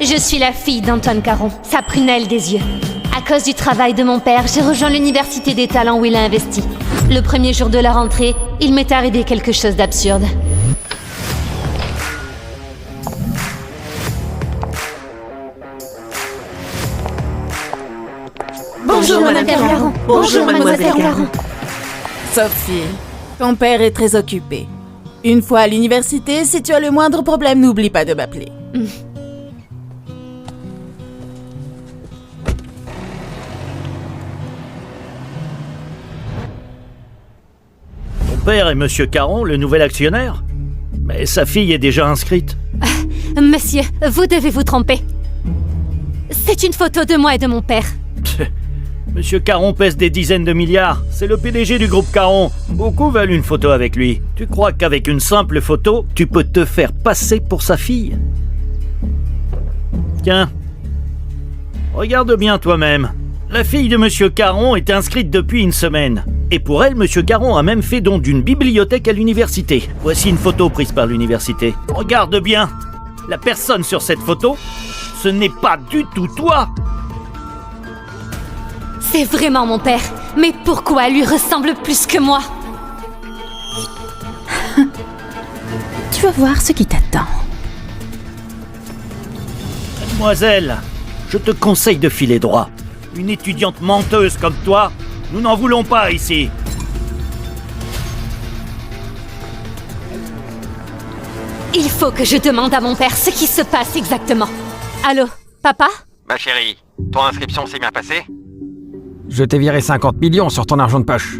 Je suis la fille d'Antoine Caron, sa prunelle des yeux. À cause du travail de mon père, j'ai rejoint l'université des talents où il a investi. Le premier jour de la rentrée, il m'est arrivé quelque chose d'absurde. Bonjour, Madame Caron. Bonjour, Mademoiselle Caron. Sophie, ton père est très occupé. Une fois à l'université, si tu as le moindre problème, n'oublie pas de m'appeler. Ton père est Monsieur Caron, le nouvel actionnaire? Mais sa fille est déjà inscrite. Monsieur, vous devez vous tromper. C'est une photo de moi et de mon père. Monsieur Caron pèse des dizaines de milliards. C'est le PDG du groupe Caron. Beaucoup veulent une photo avec lui. Tu crois qu'avec une simple photo, tu peux te faire passer pour sa fille? Tiens, regarde bien toi-même. La fille de Monsieur Caron est inscrite depuis une semaine. Et pour elle, Monsieur Caron a même fait don d'une bibliothèque à l'université. Voici une photo prise par l'université. Regarde bien. La personne sur cette photo, ce n'est pas du tout toi. C'est vraiment mon père. Mais pourquoi elle lui ressemble plus que moi? Tu vas voir ce qui t'attend. Mademoiselle, je te conseille de filer droit. Une étudiante menteuse comme toi, nous n'en voulons pas ici. Il faut que je demande à mon père ce qui se passe exactement. Allô, papa? Ma chérie, ton inscription s'est bien passée? Je t'ai viré 50 millions sur ton argent de poche.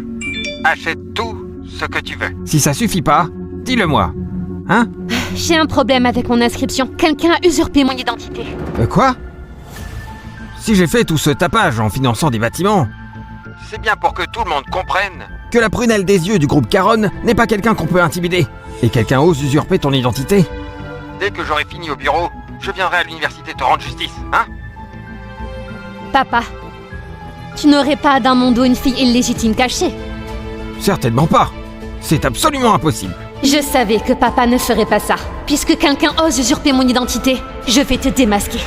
Achète tout ce que tu veux. Si ça suffit pas, dis-le-moi. Hein? J'ai un problème avec mon inscription. Quelqu'un a usurpé mon identité. Quoi? Si j'ai fait tout ce tapage en finançant des bâtiments, C'est bien pour que tout le monde comprenne. que la prunelle des yeux du groupe Caron n'est pas quelqu'un qu'on peut intimider. Et quelqu'un ose usurper ton identité. Dès que j'aurai fini au bureau, je viendrai à l'université te rendre justice, hein? Papa, tu n'aurais pas dans mon dos une fille illégitime cachée? Certainement pas. C'est absolument impossible. Je savais que papa ne ferait pas ça. Puisque quelqu'un ose usurper mon identité, je vais te démasquer.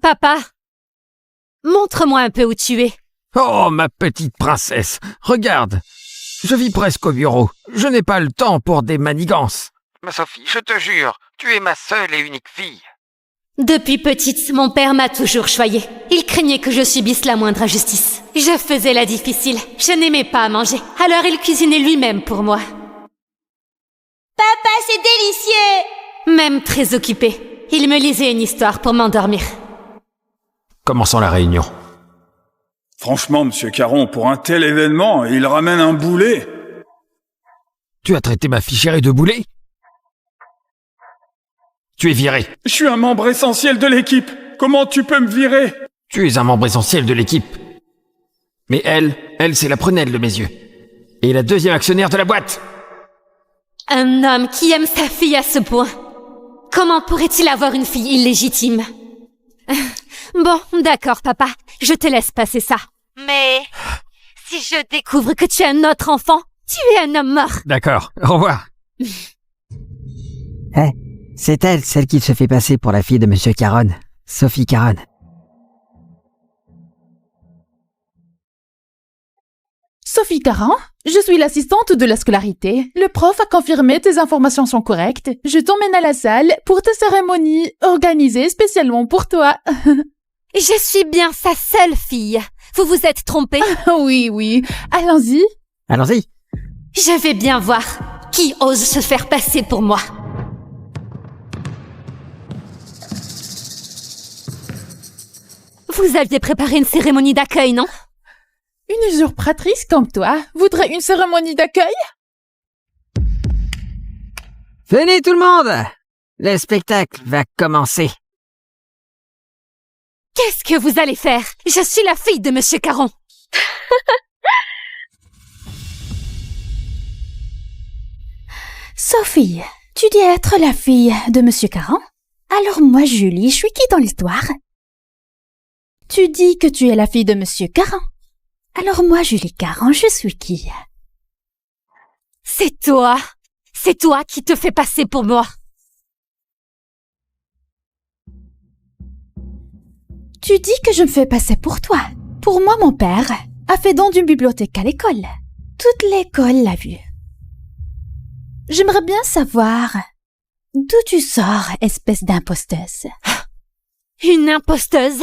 Papa, montre-moi un peu où tu es. Oh, ma petite princesse, regarde. Je vis presque au bureau. Je n'ai pas le temps pour des manigances. Ma Sophie, je te jure, tu es ma seule et unique fille. Depuis petite, mon père m'a toujours choyée. Il craignait que je subisse la moindre injustice. Je faisais la difficile. Je n'aimais pas à manger. Alors il cuisinait lui-même pour moi. Papa, c'est délicieux! Même très occupé. Il me lisait une histoire pour m'endormir. Commençons la réunion. Franchement, Monsieur Caron, pour un tel événement, il ramène un boulet. Tu as traité ma fille chérie de boulet? Tu es viré. Je suis un membre essentiel de l'équipe. Comment tu peux me virer? Tu es un membre essentiel de l'équipe. Mais elle, c'est la prunelle de mes yeux. Et la deuxième actionnaire de la boîte. Un homme qui aime sa fille à ce point. Comment pourrait-il avoir une fille illégitime? Bon, d'accord, papa. Je te laisse passer ça. Mais si je découvre que tu es un autre enfant, tu es un homme mort. D'accord, au revoir. C'est elle, celle qui se fait passer pour la fille de Monsieur Caron, Sophie Caron. Sophie Caron, je suis l'assistante de la scolarité. Le prof a confirmé tes informations sont correctes. Je t'emmène à la salle pour ta cérémonie organisée spécialement pour toi. Je suis bien sa seule fille. Vous vous êtes trompé. Oui. Allons-y. Allons-y. Je vais bien voir qui ose se faire passer pour moi. Vous aviez préparé une cérémonie d'accueil, non? Une usurpatrice comme toi voudrait une cérémonie d'accueil? Venez tout le monde! Le spectacle va commencer. Qu'est-ce que vous allez faire? Je suis la fille de Monsieur Caron. Sophie, tu dis être la fille de Monsieur Caron? Alors moi, Julie, je suis qui dans l'histoire? Tu dis que tu es la fille de Monsieur Caron. Alors moi, Julie Caron, je suis qui? C'est toi. C'est toi qui te fais passer pour moi. Tu dis que je me fais passer pour toi. Pour moi, mon père a fait don d'une bibliothèque à l'école. Toute l'école l'a vu. J'aimerais bien savoir d'où tu sors, espèce d'imposteuse. Une imposteuse?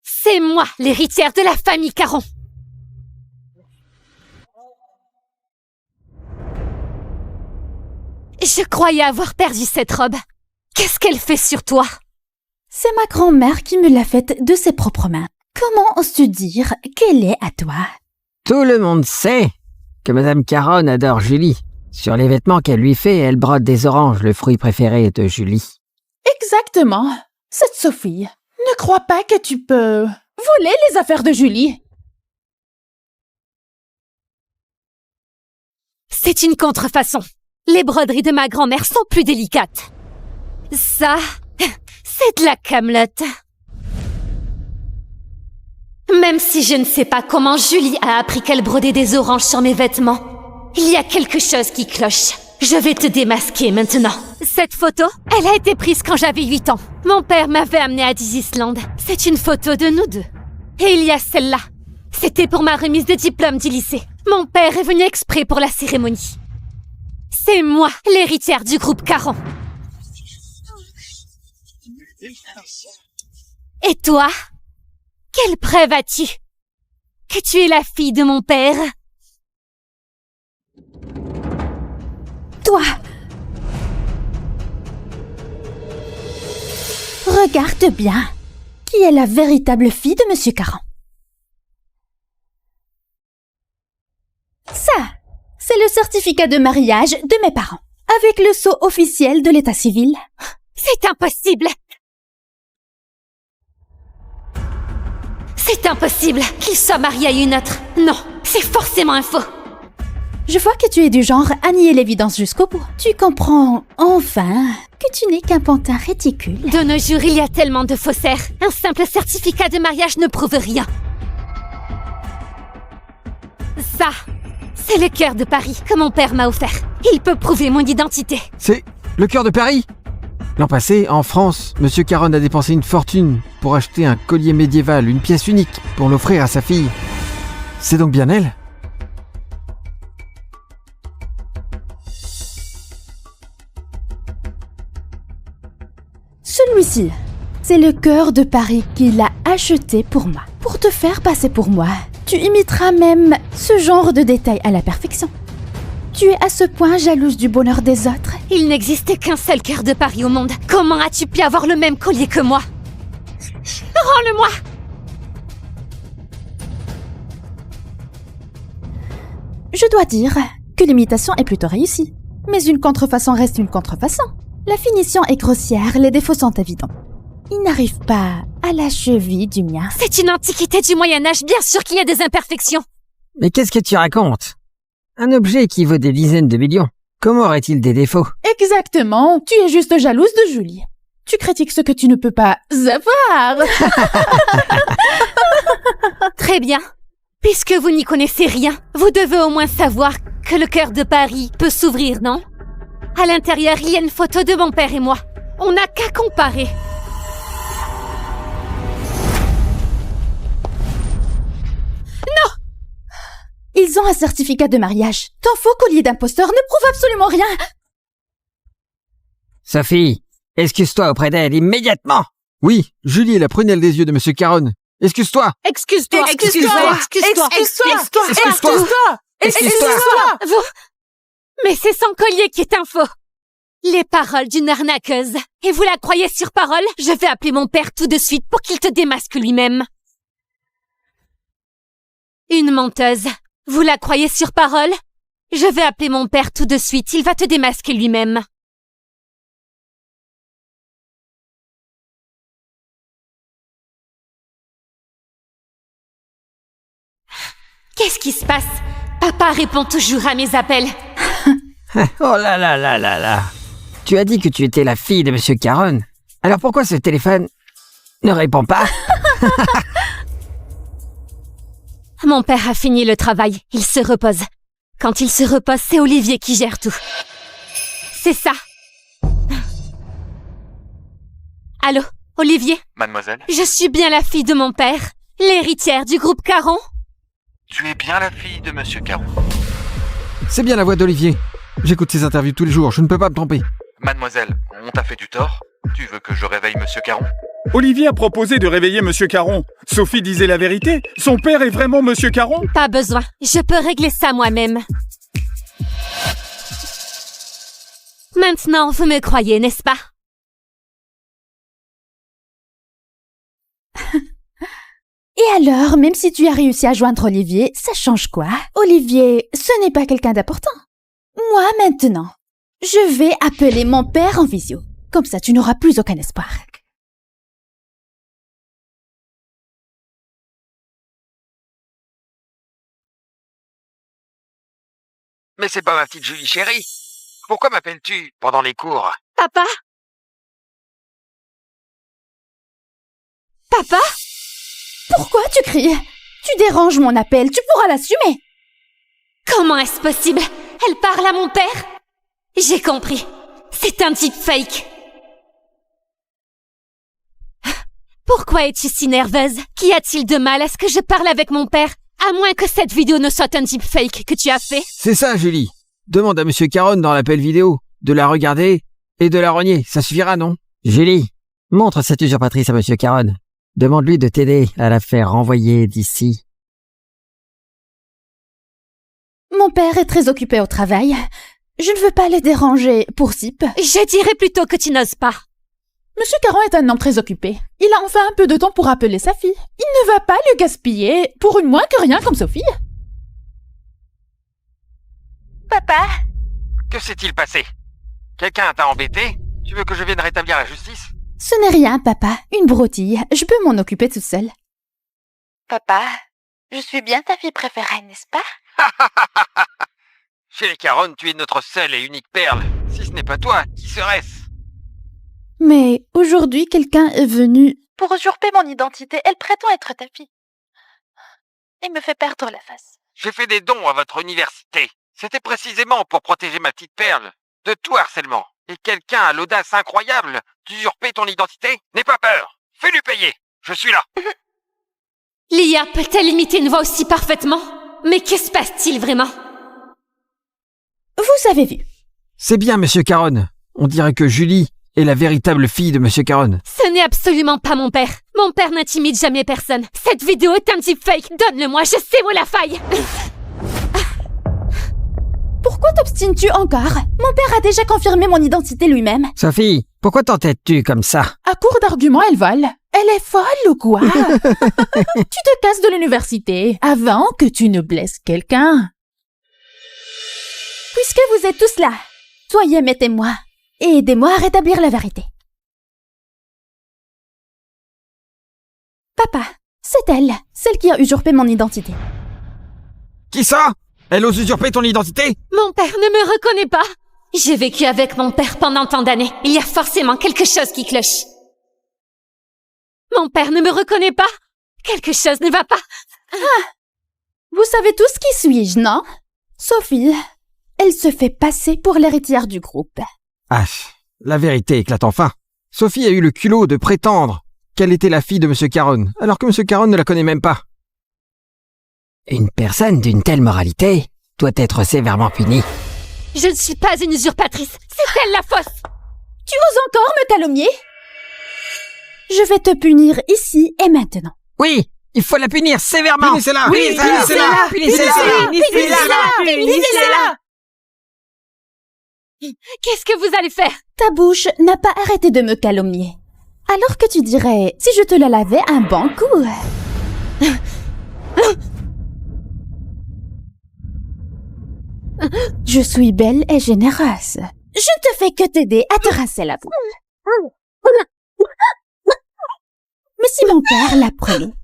C'est moi, l'héritière de la famille Caron. Je croyais avoir perdu cette robe. Qu'est-ce qu'elle fait sur toi? C'est ma grand-mère qui me l'a faite de ses propres mains. Comment oses-tu dire qu'elle est à toi? Tout le monde sait que Madame Caron adore Julie. Sur les vêtements qu'elle lui fait, elle brode des oranges, le fruit préféré de Julie. Exactement. Cette Sophie ne crois pas que tu peux voler les affaires de Julie. C'est une contrefaçon. Les broderies de ma grand-mère sont plus délicates. Ça, c'est de la camelote. Même si je ne sais pas comment Julie a appris qu'elle brodait des oranges sur mes vêtements, il y a quelque chose qui cloche. Je vais te démasquer maintenant. Cette photo, elle a été prise quand j'avais 8 ans. Mon père m'avait amenée à Disneyland. C'est une photo de nous deux. Et il y a celle-là. C'était pour ma remise de diplôme du lycée. Mon père est venu exprès pour la cérémonie. C'est moi, l'héritière du groupe Caron. Et toi? Quelle preuve as-tu que tu es la fille de mon père? Toi! Regarde bien qui est la véritable fille de Monsieur Caron. Ça, c'est le certificat de mariage de mes parents, avec le sceau officiel de l'état civil. C'est impossible! C'est impossible qu'il soit marié à une autre. Non, c'est forcément un faux. Je vois que tu es du genre à nier l'évidence jusqu'au bout. Tu comprends enfin que tu n'es qu'un pantin réticule. De nos jours, il y a tellement de faussaires. Un simple certificat de mariage ne prouve rien. Ça, c'est le cœur de Paris que mon père m'a offert. Il peut prouver mon identité. C'est le cœur de Paris? L'an passé, en France, Monsieur Caron a dépensé une fortune pour acheter un collier médiéval, une pièce unique, pour l'offrir à sa fille. C'est donc bien elle? Celui-ci, c'est le cœur de Paris qu'il a acheté pour moi. Pour te faire passer pour moi, tu imiteras même ce genre de détails à la perfection. Tu es à ce point jalouse du bonheur des autres. Il n'existait qu'un seul cœur de Paris au monde. Comment as-tu pu avoir le même collier que moi? Rends-le-moi! Je dois dire que l'imitation est plutôt réussie. Mais une contrefaçon reste une contrefaçon. La finition est grossière, les défauts sont évidents. Il n'arrive pas à la cheville du mien. C'est une antiquité du Moyen-Âge, bien sûr qu'il y a des imperfections. Mais qu'est-ce que tu racontes? Un objet qui vaut des dizaines de millions. Comment aurait-il des défauts? Exactement. Tu es juste jalouse de Julie. Tu critiques ce que tu ne peux pas avoir. Très bien. Puisque vous n'y connaissez rien, vous devez au moins savoir que le cœur de Paris peut s'ouvrir, non? À l'intérieur, il y a une photo de mon père et moi. On n'a qu'à comparer. Non! Ils ont un certificat de mariage. Ton faux collier d'imposteur ne prouve absolument rien. Sophie, excuse-toi auprès d'elle immédiatement. Oui, Julie est la prunelle des yeux de Monsieur Caron. Excuse-toi! Excuse-toi. Vous... Mais c'est son collier qui est un faux. Les paroles d'une arnaqueuse. Et vous la croyez sur parole? Je vais appeler mon père tout de suite pour qu'il te démasque lui-même. Une menteuse. Vous la croyez sur parole? Je vais appeler mon père tout de suite, il va te démasquer lui-même. Qu'est-ce qui se passe? Papa répond toujours à mes appels. Oh là là là là là. Tu as dit que tu étais la fille de Monsieur Caron. Alors pourquoi ce téléphone ne répond pas? Mon père a fini le travail, il se repose. Quand il se repose, c'est Olivier qui gère tout. C'est ça. Allô, Olivier, Mademoiselle, je suis bien la fille de mon père, l'héritière du groupe Caron. tu es bien la fille de Monsieur Caron. C'est bien la voix d'Olivier. J'écoute ses interviews tous les jours, je ne peux pas me tromper. Mademoiselle, on t'a fait du tort. Tu veux que je réveille Monsieur Caron? Olivier a proposé de réveiller Monsieur Caron. Sophie disait la vérité. Son père est vraiment Monsieur Caron. Pas besoin, je peux régler ça moi-même. Maintenant, vous me croyez, n'est-ce pas? Et alors, même si tu as réussi à joindre Olivier, ça change quoi? Olivier, ce n'est pas quelqu'un d'important. Moi, maintenant, je vais appeler mon père en visio. Comme ça, tu n'auras plus aucun espoir. Mais c'est pas ma petite Julie chérie. Pourquoi m'appelles-tu pendant les cours? Papa? Papa? Pourquoi tu cries? Tu déranges mon appel, tu pourras l'assumer. Comment est-ce possible? Elle parle à mon père? J'ai compris. C'est un deepfake. Pourquoi es-tu si nerveuse? Qu'y a-t-il de mal à ce que je parle avec mon père? À moins que cette vidéo ne soit un deepfake que tu as fait. C'est ça, Julie. Demande à Monsieur Caron dans l'appel vidéo de la regarder et de la renier. Ça suffira, non? Julie, montre cette usurpatrice à Monsieur Caron. Demande-lui de t'aider à la faire renvoyer d'ici. Mon père est très occupé au travail. Je ne veux pas le déranger pour Zip. Je dirais plutôt que tu n'oses pas. Monsieur Caron est un homme très occupé. Il a enfin un peu de temps pour appeler sa fille. Il ne va pas le gaspiller pour une moins que rien comme Sophie. Papa? Que s'est-il passé? Quelqu'un t'a embêté? Tu veux que je vienne rétablir la justice? Ce n'est rien, papa. Une broutille. Je peux m'en occuper toute seule. Papa, je suis bien ta fille préférée, n'est-ce pas? Chez les Caron, tu es notre seule et unique perle. Si ce n'est pas toi, qui serait-ce? Mais aujourd'hui, quelqu'un est venu... Pour usurper mon identité, elle prétend être ta fille. Et me fait perdre la face. J'ai fait des dons à votre université. C'était précisément pour protéger ma petite perle de tout harcèlement. Et quelqu'un a l'audace incroyable d'usurper ton identité? N'aie pas peur. Fais-lui payer. Je suis là. L'IA peut-elle imiter une voix aussi parfaitement? Mais que se passe-t-il vraiment? Vous avez vu. C'est bien, Monsieur Caron. On dirait que Julie est la véritable fille de Monsieur Caron. Ce n'est absolument pas mon père. Mon père n'intimide jamais personne. Cette vidéo est un deepfake. Donne-le-moi, je sais où la faille. Pourquoi t'obstines-tu encore? Mon père a déjà confirmé mon identité lui-même. Sophie, pourquoi t'entêtes-tu comme ça? À court d'arguments, elle vole. Elle est folle ou quoi? Tu te casses de l'université avant que tu ne blesses quelqu'un. Puisque vous êtes tous là, soyez mes témoins et aidez-moi à rétablir la vérité. Papa, c'est elle, celle qui a usurpé mon identité. Qui ça? Elle ose usurper ton identité? Mon père ne me reconnaît pas. J'ai vécu avec mon père pendant tant d'années. Il y a forcément quelque chose qui cloche. Mon père ne me reconnaît pas. Quelque chose ne va pas. Vous savez tous qui suis-je, non? Sophie, elle se fait passer pour l'héritière du groupe. Ah, la vérité éclate enfin. Sophie a eu le culot de prétendre qu'elle était la fille de Monsieur Caron, alors que Monsieur Caron ne la connaît même pas. Une personne d'une telle moralité doit être sévèrement punie. Je ne suis pas une usurpatrice. C'est elle la fausse. Tu oses encore me calomnier? Je vais te punir ici et maintenant. Oui, il faut la punir sévèrement. Punissez-la! Oui, punissez-la! Punissez-la! Qu'est-ce que vous allez faire? Ta bouche n'a pas arrêté de me calomnier. Alors que tu dirais, si je te la lavais un bon coup. Je suis belle et généreuse. Je ne te fais que t'aider à te rincer la bouche. Mais si mon père l'apprenait,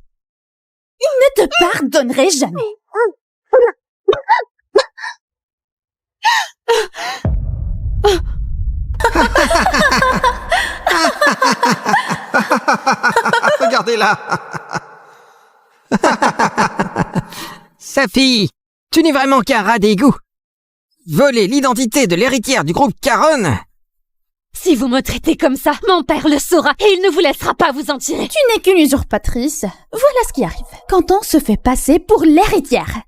il ne te pardonnerait jamais. Regardez-la! Sophie, tu n'es vraiment qu'un rat d'égout. Voler l'identité de l'héritière du groupe Caron? Si vous me traitez comme ça, mon père le saura et il ne vous laissera pas vous en tirer. Tu n'es qu'une usurpatrice. Voilà ce qui arrive quand on se fait passer pour l'héritière.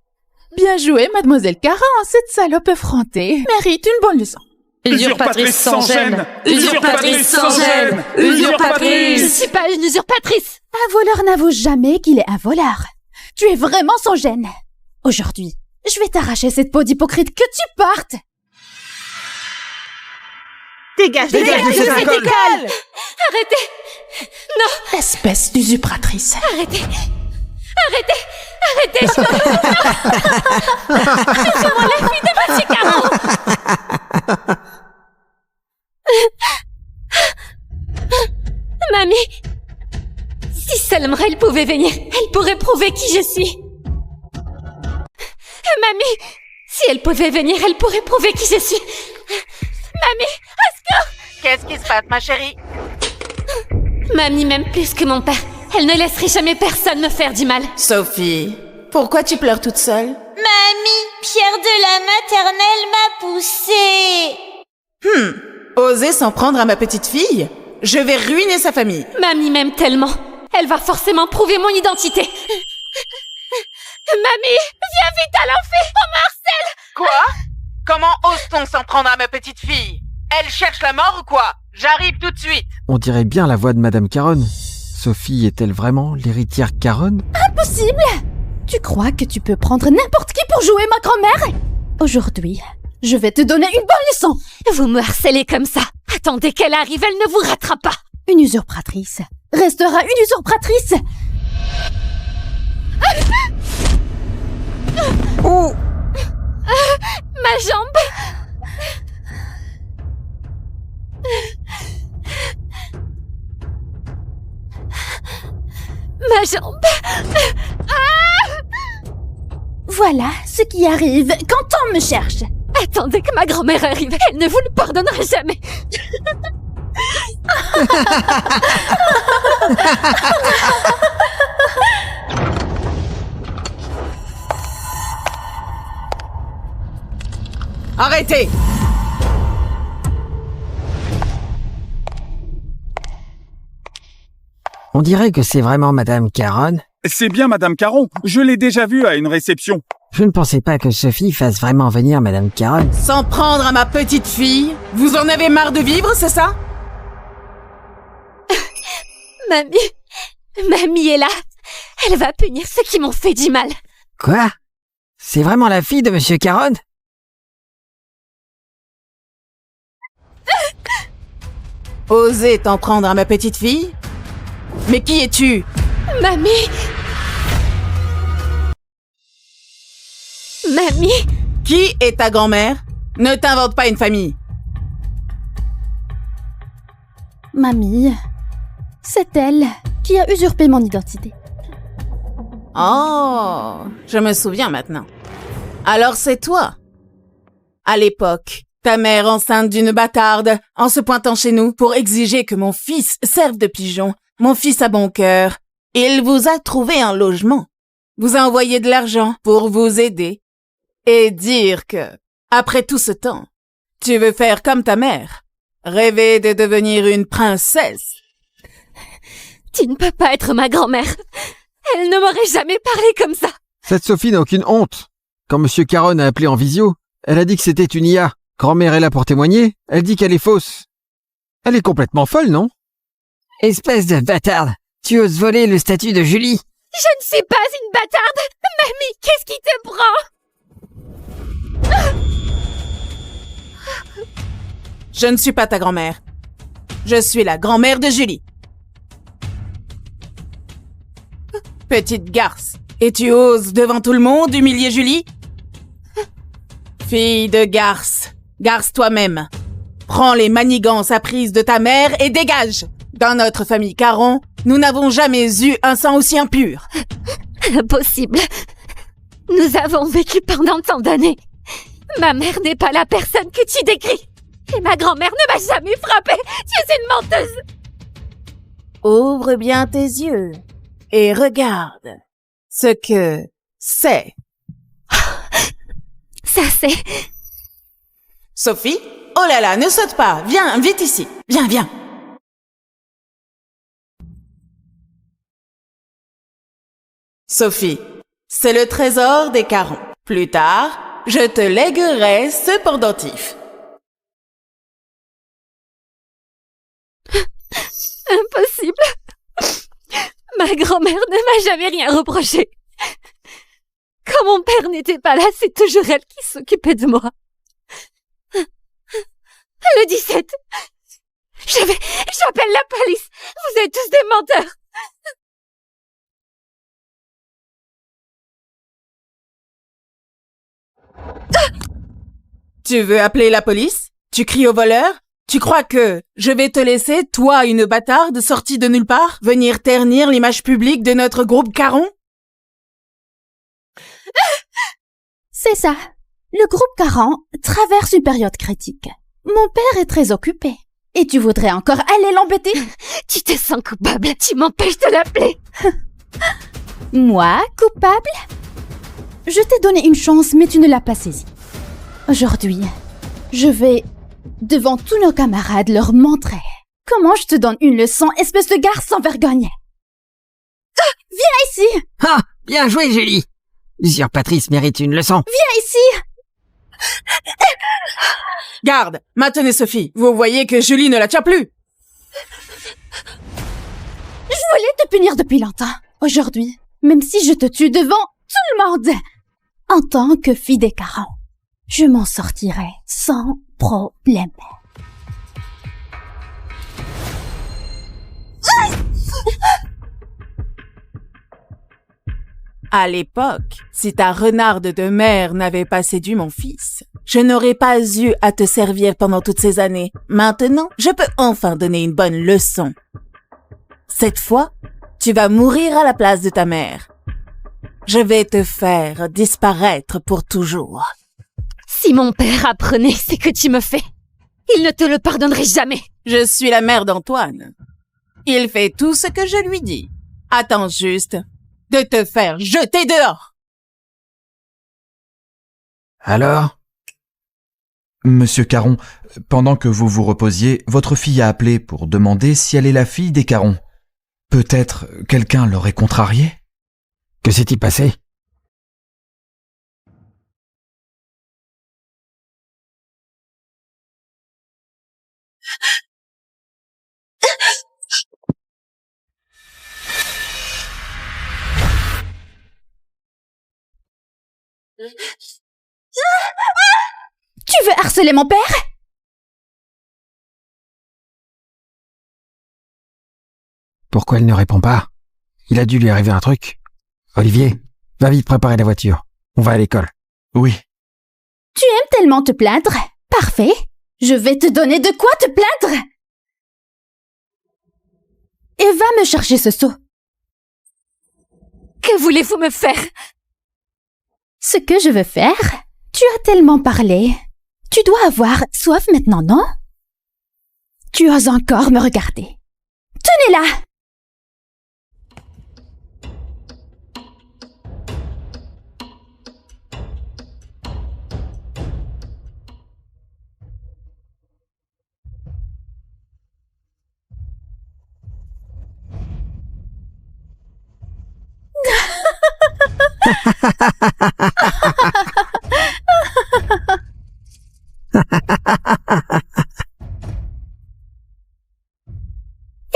Bien joué, mademoiselle Caron. Cette salope effrontée mérite une bonne leçon. Usurpatrice sans gêne! Usurpatrice sans gêne! Je Usurpatrice! suis pas une usurpatrice. Un voleur n'avoue jamais qu'il est un voleur. Tu es vraiment sans gêne. Aujourd'hui, je vais t'arracher cette peau d'hypocrite que tu partes. Dégage de cette école! Arrêtez. Espèce d'usurpatrice. Arrêtez. Je suis vraiment la fille de Monsieur Caron. Mamie, si seulement elle pouvait venir, elle pourrait prouver qui je suis. Mamie, si elle pouvait venir, elle pourrait prouver qui je suis. Mamie, au secours! Qu'est-ce qui se passe, ma chérie? Mamie m'aime plus que mon père. Elle ne laisserait jamais personne me faire du mal. Sophie, pourquoi tu pleures toute seule? Mamie, Pierre de la maternelle m'a poussée. Oser s'en prendre à ma petite fille? Je vais ruiner sa famille. Mamie m'aime tellement. Elle va forcément prouver mon identité. Mamie, viens vite à l'enfer, on me harcèle! Quoi? Comment ose-t-on s'en prendre à ma petite fille? Elle cherche la mort ou quoi? J'arrive tout de suite. On dirait bien la voix de Madame Caron. Sophie est-elle vraiment l'héritière Caron? Impossible! Tu crois que tu peux prendre n'importe qui pour jouer ma grand-mère? Aujourd'hui, je vais te donner une bonne leçon. Vous me harcelez comme ça. Attendez qu'elle arrive, elle ne vous ratera pas. Une usurpatrice restera une usurpatrice. Oh! Ma jambe. Ma jambe. Voilà ce qui arrive quand on me cherche. Attendez que ma grand-mère arrive. Elle ne vous le pardonnera jamais. Arrêtez! On dirait que c'est vraiment Madame Caron. C'est bien Madame Caron. Je l'ai déjà vue à une réception. Je ne pensais pas que Sophie fasse vraiment venir Madame Caron. S'en prendre à ma petite fille? Vous en avez marre de vivre, c'est ça? Mamie est là. Elle va punir ceux qui m'ont fait du mal. Quoi? C'est vraiment la fille de Monsieur Caron? Oser t'en prendre à ma petite fille? Mais qui es-tu? Mamie. Qui est ta grand-mère? Ne t'invente pas une famille. Mamie, c'est elle qui a usurpé mon identité. Oh, je me souviens maintenant. Alors c'est toi. À l'époque, ta mère enceinte d'une bâtarde, en se pointant chez nous pour exiger que mon fils serve de pigeon, mon fils a bon cœur, il vous a trouvé un logement, vous a envoyé de l'argent pour vous aider, et dire que, après tout ce temps, tu veux faire comme ta mère, rêver de devenir une princesse. Tu ne peux pas être ma grand-mère. Elle ne m'aurait jamais parlé comme ça. Cette Sophie n'a aucune honte. Quand Monsieur Caron a appelé en visio, elle a dit que c'était une IA. Grand-mère est là pour témoigner, elle dit qu'elle est fausse. Elle est complètement folle, non? Espèce de bâtarde! Tu oses voler le statut de Julie? Je ne suis pas une bâtarde. Mamie, qu'est-ce qui te prend? Je ne suis pas ta grand-mère. Je suis la grand-mère de Julie. Petite garce. Et tu oses devant tout le monde humilier Julie? Fille de garce. Garce toi-même. Prends les manigances apprises de ta mère et dégage. Dans notre famille Caron, nous n'avons jamais eu un sang aussi impur. Impossible. Nous avons vécu pendant tant d'années. Ma mère n'est pas la personne que tu décris. Et ma grand-mère ne m'a jamais frappée. Tu es une menteuse. Ouvre bien tes yeux et regarde ce que c'est. Ça c'est... Sophie, Oh là là, ne saute pas. Viens, vite ici. Viens, viens. Sophie, c'est le trésor des Caron. Plus tard, je te léguerai ce pendentif. Impossible. Ma grand-mère ne m'a jamais rien reproché. Quand mon père n'était pas là, c'est toujours elle qui s'occupait de moi. Le 17. J'appelle la police. Vous êtes tous des menteurs. Tu veux appeler la police? Tu cries au voleur? Tu crois que je vais te laisser, toi, une bâtarde sortie de nulle part, venir ternir l'image publique de notre groupe Caron? C'est ça. Le groupe Caron traverse une période critique. Mon père est très occupé. Et tu voudrais encore aller l'embêter? Tu te sens coupable. Tu m'empêches de l'appeler. Moi, coupable? Je t'ai donné une chance, mais tu ne l'as pas saisie. Aujourd'hui, je vais, devant tous nos camarades, leur montrer comment je te donne une leçon, espèce de garce sans vergogne. Viens ici! Ah, bien joué, Julie. L'usurpatrice mérite une leçon. Viens ici! Garde, maintenez Sophie. Vous voyez que Julie ne la tient plus. Je voulais te punir depuis longtemps. Aujourd'hui, même si je te tue devant tout le monde, en tant que fille des Caron, je m'en sortirai sans problème. À l'époque, si ta renarde de mère n'avait pas séduit mon fils, je n'aurais pas eu à te servir pendant toutes ces années. Maintenant, je peux enfin donner une bonne leçon. Cette fois, tu vas mourir à la place de ta mère. Je vais te faire disparaître pour toujours. Si mon père apprenait ce que tu me fais, il ne te le pardonnerait jamais. Je suis la mère d'Antoine. Il fait tout ce que je lui dis. Attends juste de te faire jeter dehors. Alors? Monsieur Caron, pendant que vous vous reposiez, votre fille a appelé pour demander si elle est la fille des Caron. Peut-être quelqu'un l'aurait contrariée? Que s'est-il passé? Tu veux harceler mon père? Pourquoi elle ne répond pas? Il a dû lui arriver un truc. Olivier, va vite préparer la voiture. On va à l'école. Oui. Tu aimes tellement te plaindre? Parfait. Je vais te donner de quoi te plaindre. Et va me chercher ce seau. Que voulez-vous me faire? Ce que je veux faire? Tu as tellement parlé. Tu dois avoir soif maintenant, non? Tu oses encore me regarder. Tenez-la!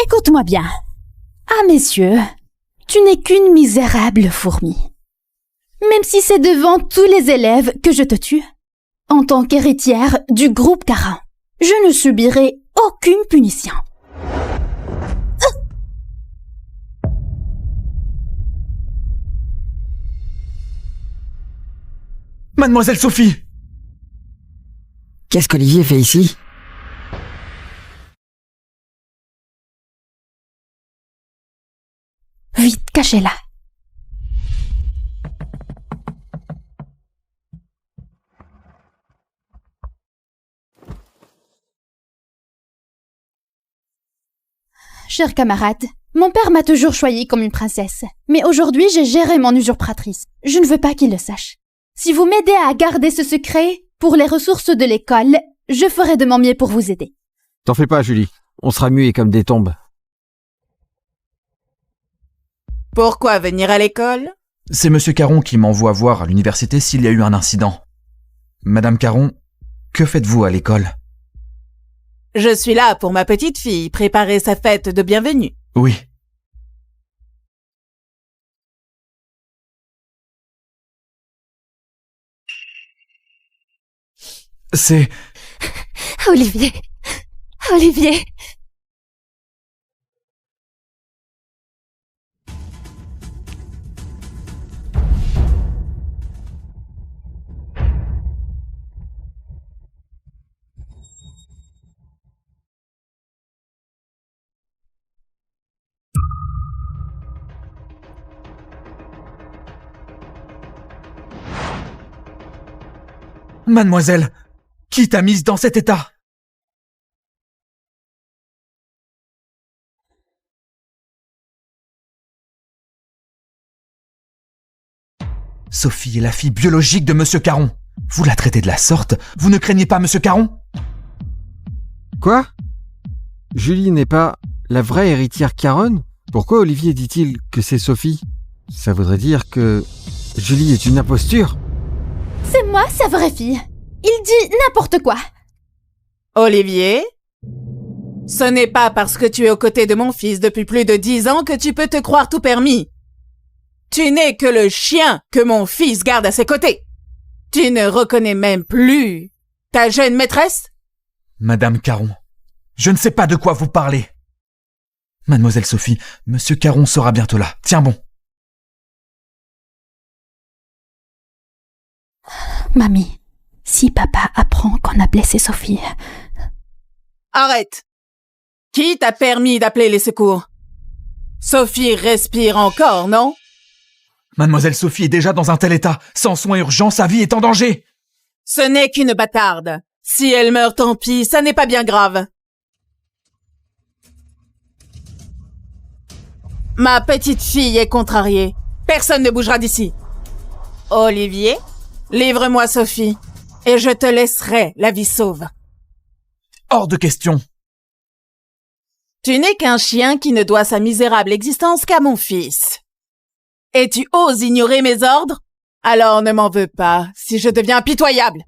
Écoute-moi bien. Ah, messieurs, tu n'es qu'une misérable fourmi. Même si c'est devant tous les élèves que je te tue, en tant qu'héritière du groupe Caron, je ne subirai aucune punition. Mademoiselle Sophie! Qu'est-ce qu'Olivier fait ici? Vite, cachez-la. Chers camarades, mon père m'a toujours choyée comme une princesse. Mais aujourd'hui, j'ai géré mon usurpatrice. Je ne veux pas qu'il le sache. Si vous m'aidez à garder ce secret pour les ressources de l'école, Je ferai de mon mieux pour vous aider. T'en fais pas, Julie. On sera muets comme des tombes. Pourquoi venir à l'école? C'est Monsieur Caron qui m'envoie voir à l'université s'il y a eu un incident. Madame Caron, que faites-vous à l'école? Je suis là pour ma petite fille, préparer sa fête de bienvenue. Oui. C'est... Olivier. Olivier. Mademoiselle, qui t'a mise dans cet état? Sophie est la fille biologique de Monsieur Caron. Vous la traitez de la sorte? Vous ne craignez pas Monsieur Caron? Quoi? Julie n'est pas la vraie héritière Caron? Pourquoi Olivier dit-il que c'est Sophie? Ça voudrait dire que Julie est une imposture? C'est moi, sa vraie fille. Il dit n'importe quoi. Olivier? Ce n'est pas parce que tu es aux côtés de mon fils depuis plus de 10 ans que tu peux te croire tout permis. Tu n'es que le chien que mon fils garde à ses côtés. Tu ne reconnais même plus ta jeune maîtresse? Madame Caron, je ne sais pas de quoi vous parlez. Mademoiselle Sophie, Monsieur Caron sera bientôt là. Tiens bon. Mamie, si papa apprend qu'on a blessé Sophie... Arrête! Qui t'a permis d'appeler les secours? Sophie respire encore, non? Mademoiselle Sophie est déjà dans un tel état. Sans soins urgents, sa vie est en danger. Ce n'est qu'une bâtarde. Si elle meurt, tant pis, ça n'est pas bien grave. Ma petite fille est contrariée. Personne ne bougera d'ici. Olivier, livre-moi Sophie, et je te laisserai la vie sauve. Hors de question. Tu n'es qu'un chien qui ne doit sa misérable existence qu'à mon fils. Et tu oses ignorer mes ordres? Alors ne m'en veux pas si je deviens impitoyable.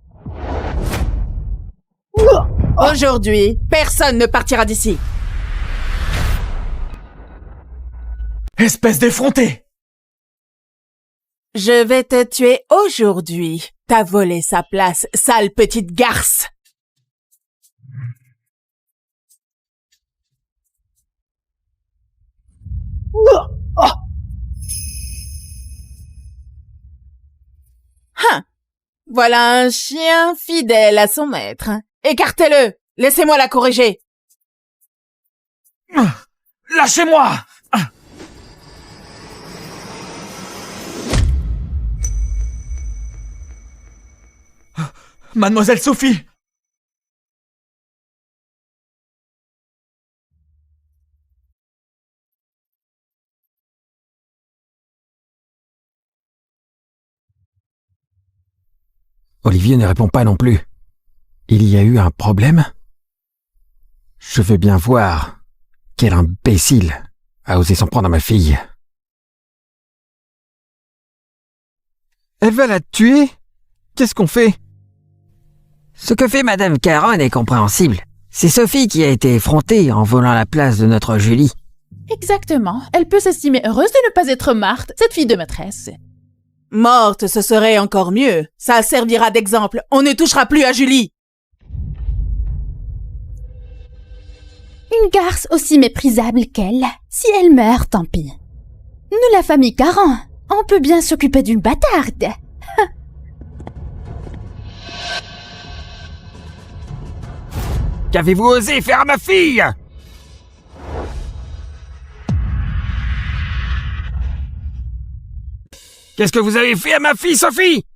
Aujourd'hui, personne ne partira d'ici. Espèce d'effronté! Je vais te tuer aujourd'hui. T'as volé sa place, sale petite garce. Voilà un chien fidèle à son maître. Écartez-le! Laissez-moi la corriger. Lâchez-moi! Mademoiselle Sophie! Olivier ne répond pas non plus. Il y a eu un problème? Je veux bien voir. Quel imbécile a osé s'en prendre à ma fille. Elle va la tuer? Qu'est-ce qu'on fait? Ce que fait Madame Caron est compréhensible. C'est Sophie qui a été effrontée en volant la place de notre Julie. Exactement. Elle peut s'estimer heureuse de ne pas être Marthe, cette fille de maîtresse. Morte, ce serait encore mieux. Ça servira d'exemple. On ne touchera plus à Julie. Une garce aussi méprisable qu'elle. Si elle meurt, tant pis. Nous, la famille Caron, on peut bien s'occuper d'une bâtarde. Qu'avez-vous osé faire à ma fille? Qu'est-ce que vous avez fait à ma fille, Sophie?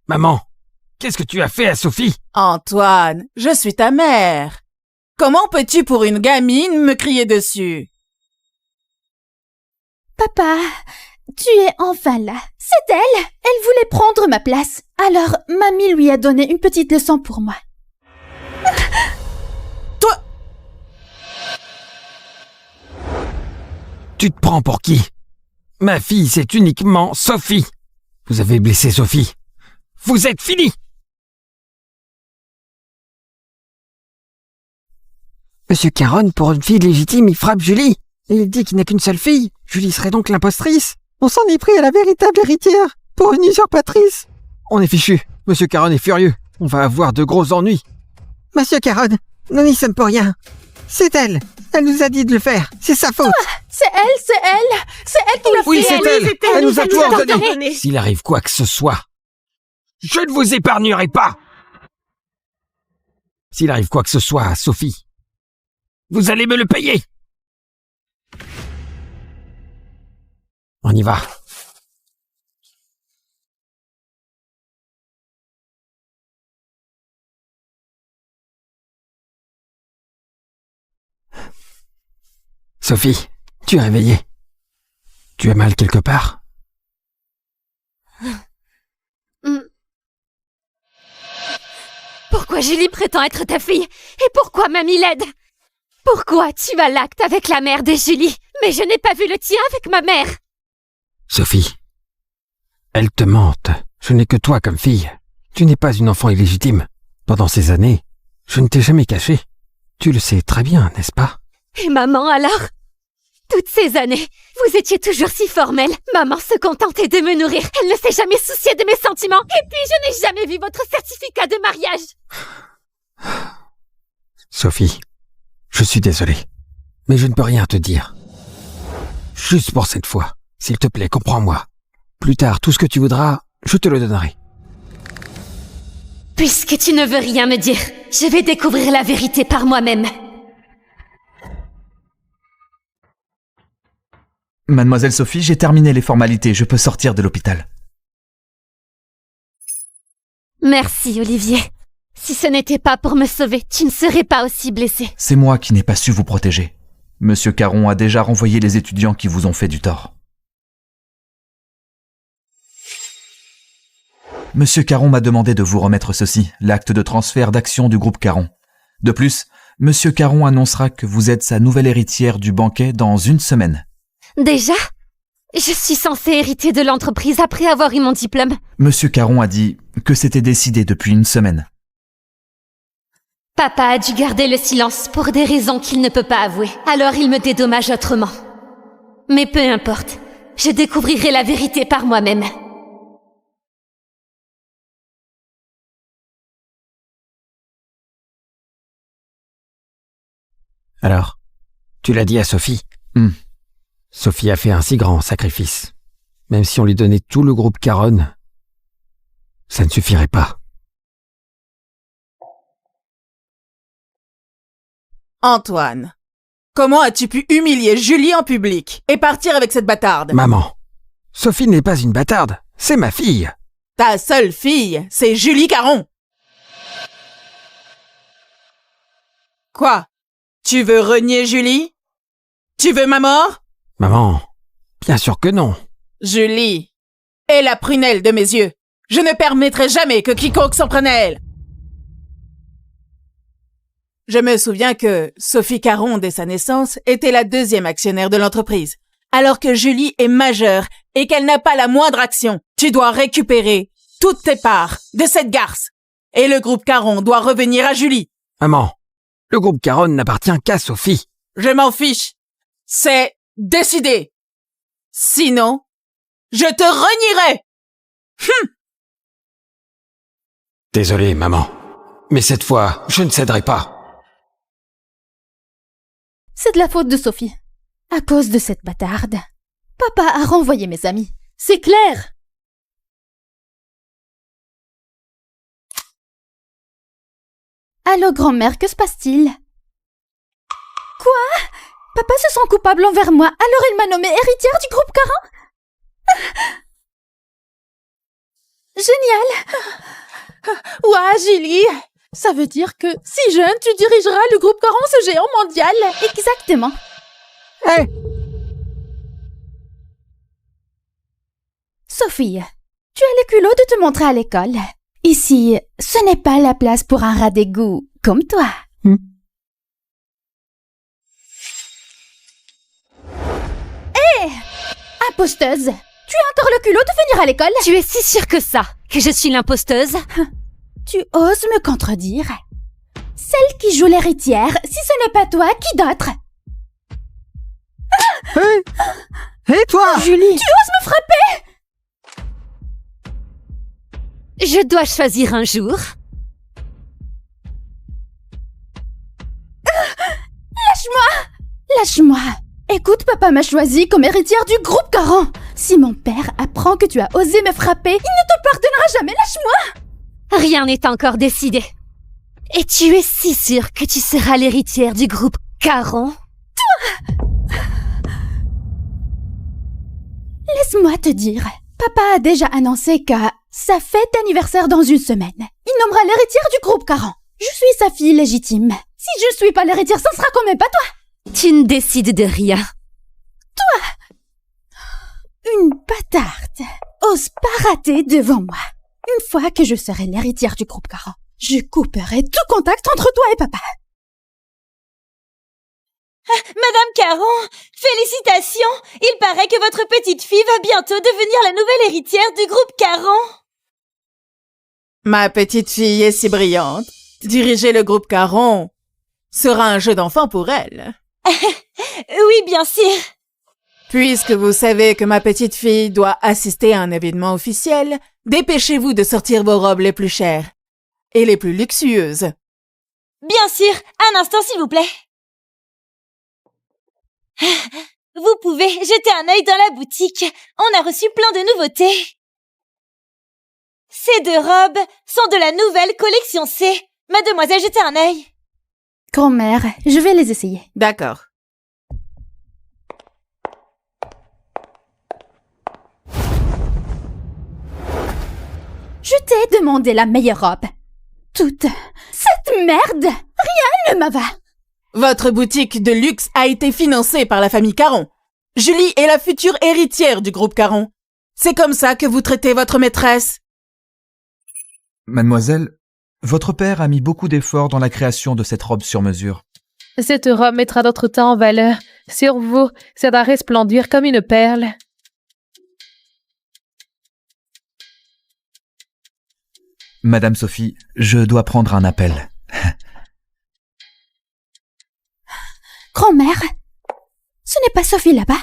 Maman, qu'est-ce que tu as fait à Sophie? Antoine, je suis ta mère. Comment peux-tu, pour une gamine, me crier dessus? Papa, tu es enfin là. C'est elle. Elle voulait prendre ma place. Alors, mamie lui a donné une petite leçon pour moi. Toi! Tu te prends pour qui? Ma fille, c'est uniquement Sophie. Vous avez blessé Sophie. Vous êtes fini! Monsieur Caron, pour une fille légitime, il frappe Julie. Et il dit qu'il n'a qu'une seule fille. Julie serait donc l'impostrice. On s'en est pris à la véritable héritière, pour une usurpatrice. On est fichu. Monsieur Caron est furieux. On va avoir de gros ennuis. Monsieur Caron, nous n'y sommes pour rien. C'est elle. Elle nous a dit de le faire. C'est sa faute. C'est elle qui l'a fait. Oui, c'est elle. Elle nous a tout ordonné. ordonné. S'il arrive quoi que ce soit, je ne vous épargnerai pas. S'il arrive quoi que ce soit à Sophie, vous allez me le payer. On y va. Sophie, tu es réveillée. Tu as mal quelque part? Pourquoi Julie prétend être ta fille? Et pourquoi mamie l'aide? Pourquoi tu as l'acte avec la mère de Julie, mais je n'ai pas vu le tien avec ma mère? Sophie, elle te mente. Je n'ai que toi comme fille. Tu n'es pas une enfant illégitime. Pendant ces années, je ne t'ai jamais caché. Tu le sais très bien, n'est-ce pas? Et maman alors? Toutes ces années, vous étiez toujours si formelle. Maman se contentait de me nourrir. Elle ne s'est jamais souciée de mes sentiments. Et puis je n'ai jamais vu votre certificat de mariage. Sophie, je suis désolé, mais je ne peux rien te dire. Juste pour cette fois, s'il te plaît, comprends-moi. Plus tard, tout ce que tu voudras, je te le donnerai. Puisque tu ne veux rien me dire, je vais découvrir la vérité par moi-même. Mademoiselle Sophie, j'ai terminé les formalités, je peux sortir de l'hôpital. Merci, Olivier. Si ce n'était pas pour me sauver, tu ne serais pas aussi blessé. C'est moi qui n'ai pas su vous protéger. Monsieur Caron a déjà renvoyé les étudiants qui vous ont fait du tort. Monsieur Caron m'a demandé de vous remettre ceci, l'acte de transfert d'actions du groupe Caron. De plus, Monsieur Caron annoncera que vous êtes sa nouvelle héritière du banquet dans 1 semaine. Déjà? Je suis censée hériter de l'entreprise après avoir eu mon diplôme. Monsieur Caron a dit que c'était décidé depuis 1 semaine. Papa a dû garder le silence pour des raisons qu'il ne peut pas avouer. Alors il me dédommage autrement. Mais peu importe, je découvrirai la vérité par moi-même. Alors, tu l'as dit à Sophie? Sophie a fait un si grand sacrifice. Même si on lui donnait tout le groupe Caron, ça ne suffirait pas. Antoine, comment as-tu pu humilier Julie en public et partir avec cette bâtarde? Maman, Sophie n'est pas une bâtarde, c'est ma fille. Ta seule fille, c'est Julie Caron. Quoi? Tu veux renier Julie? Tu veux ma mort? Maman, bien sûr que non. Julie est la prunelle de mes yeux. Je ne permettrai jamais que quiconque s'en prenne à elle. Je me souviens que Sophie Caron, dès sa naissance, était la 2e actionnaire de l'entreprise, alors que Julie est majeure et qu'elle n'a pas la moindre action. Tu dois récupérer toutes tes parts de cette garce. Et le groupe Caron doit revenir à Julie. Maman, le groupe Caron n'appartient qu'à Sophie. Je m'en fiche. C'est décidé. Sinon, je te renierai. Désolé, maman. Mais cette fois, je ne céderai pas. C'est de la faute de Sophie. À cause de cette bâtarde. Papa a renvoyé mes amis. C'est clair. Allô, grand-mère, que se passe-t-il? Quoi? Papa se sent coupable envers moi, alors il m'a nommée héritière du groupe Caron? Génial! Ouah, Julie, Ça veut dire que, si jeune, tu dirigeras le groupe Caron, ce géant mondial. Exactement. Hé, Sophie, tu as le culot de te montrer à l'école. Ici, ce n'est pas la place pour un rat d'égout comme toi. Hé, imposteuse, tu as encore le culot de venir à l'école? Tu es si sûre que ça, que je suis l'imposteuse? Tu oses me contredire? Celle qui joue l'héritière, si ce n'est pas toi, qui d'autre? hé, toi! Julie, tu oses me frapper? Je dois choisir un jour. Lâche-moi. Écoute, papa m'a choisi comme héritière du groupe Caron. Si mon père apprend que tu as osé me frapper, il ne te pardonnera jamais. Lâche-moi. Rien n'est encore décidé. Et tu es si sûre que tu seras l'héritière du groupe Caron? Laisse-moi te dire. Papa a déjà annoncé qu'à sa fête d'anniversaire dans une semaine, il nommera l'héritière du groupe Caron. Je suis sa fille légitime. Si je suis pas l'héritière, ça ne sera quand même pas toi. Tu ne décides de rien. Une bâtarde. Ose pas rater devant moi. Une fois que je serai l'héritière du groupe Caron, je couperai tout contact entre toi et papa. Madame Caron, félicitations! Il paraît que votre petite fille va bientôt devenir la nouvelle héritière du groupe Caron. Ma petite fille est si brillante. Diriger le groupe Caron sera un jeu d'enfant pour elle. Oui, bien sûr. Puisque vous savez que ma petite fille doit assister à un événement officiel, dépêchez-vous de sortir vos robes les plus chères et les plus luxueuses. Bien sûr. Un instant, s'il vous plaît. Vous pouvez jeter un œil dans la boutique. On a reçu plein de nouveautés. Ces deux robes sont de la nouvelle collection C. Mademoiselle, jetez un œil. Grand-mère, je vais les essayer. D'accord. Je t'ai demandé la meilleure robe. Toute cette merde, rien ne me va. Votre boutique de luxe a été financée par la famille Caron. Julie est la future héritière du groupe Caron. C'est comme ça que vous traitez votre maîtresse? Mademoiselle, votre père a mis beaucoup d'efforts dans la création de cette robe sur mesure. Cette robe mettra d'autres temps en valeur. Sur vous, ça doit resplendir comme une perle. Madame Sophie, je dois prendre un appel. Grand-mère, ce n'est pas Sophie là-bas.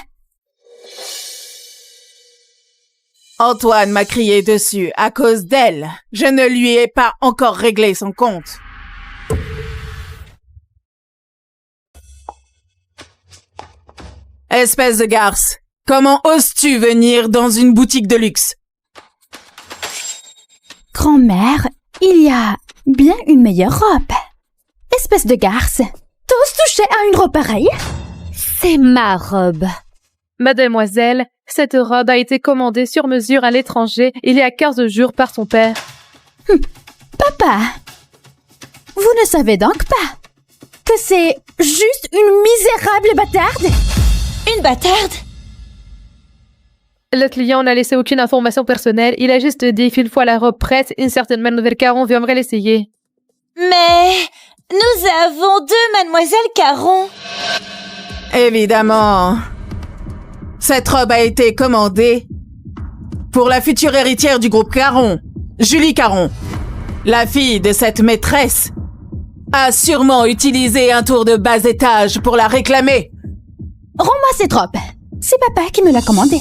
Antoine m'a crié dessus à cause d'elle. Je ne lui ai pas encore réglé son compte. Espèce de garce, comment oses-tu venir dans une boutique de luxe? Grand-mère, il y a bien une meilleure robe. Espèce de garce, t'oses toucher à une robe pareille? C'est ma robe. Mademoiselle, cette robe a été commandée sur mesure à l'étranger il y a 15 jours par son père. Papa, vous ne savez donc pas que c'est juste une misérable bâtarde? Une bâtarde? Le client n'a laissé aucune information personnelle, il a juste dit qu'une fois la robe prête, une certaine Mademoiselle Caron viendrait l'essayer. Mais nous avons deux Mademoiselle Caron. Évidemment. Cette robe a été commandée pour la future héritière du groupe Caron, Julie Caron. La fille de cette maîtresse a sûrement utilisé un tour de bas étage pour la réclamer. Rends-moi cette robe. C'est papa qui me l'a commandée.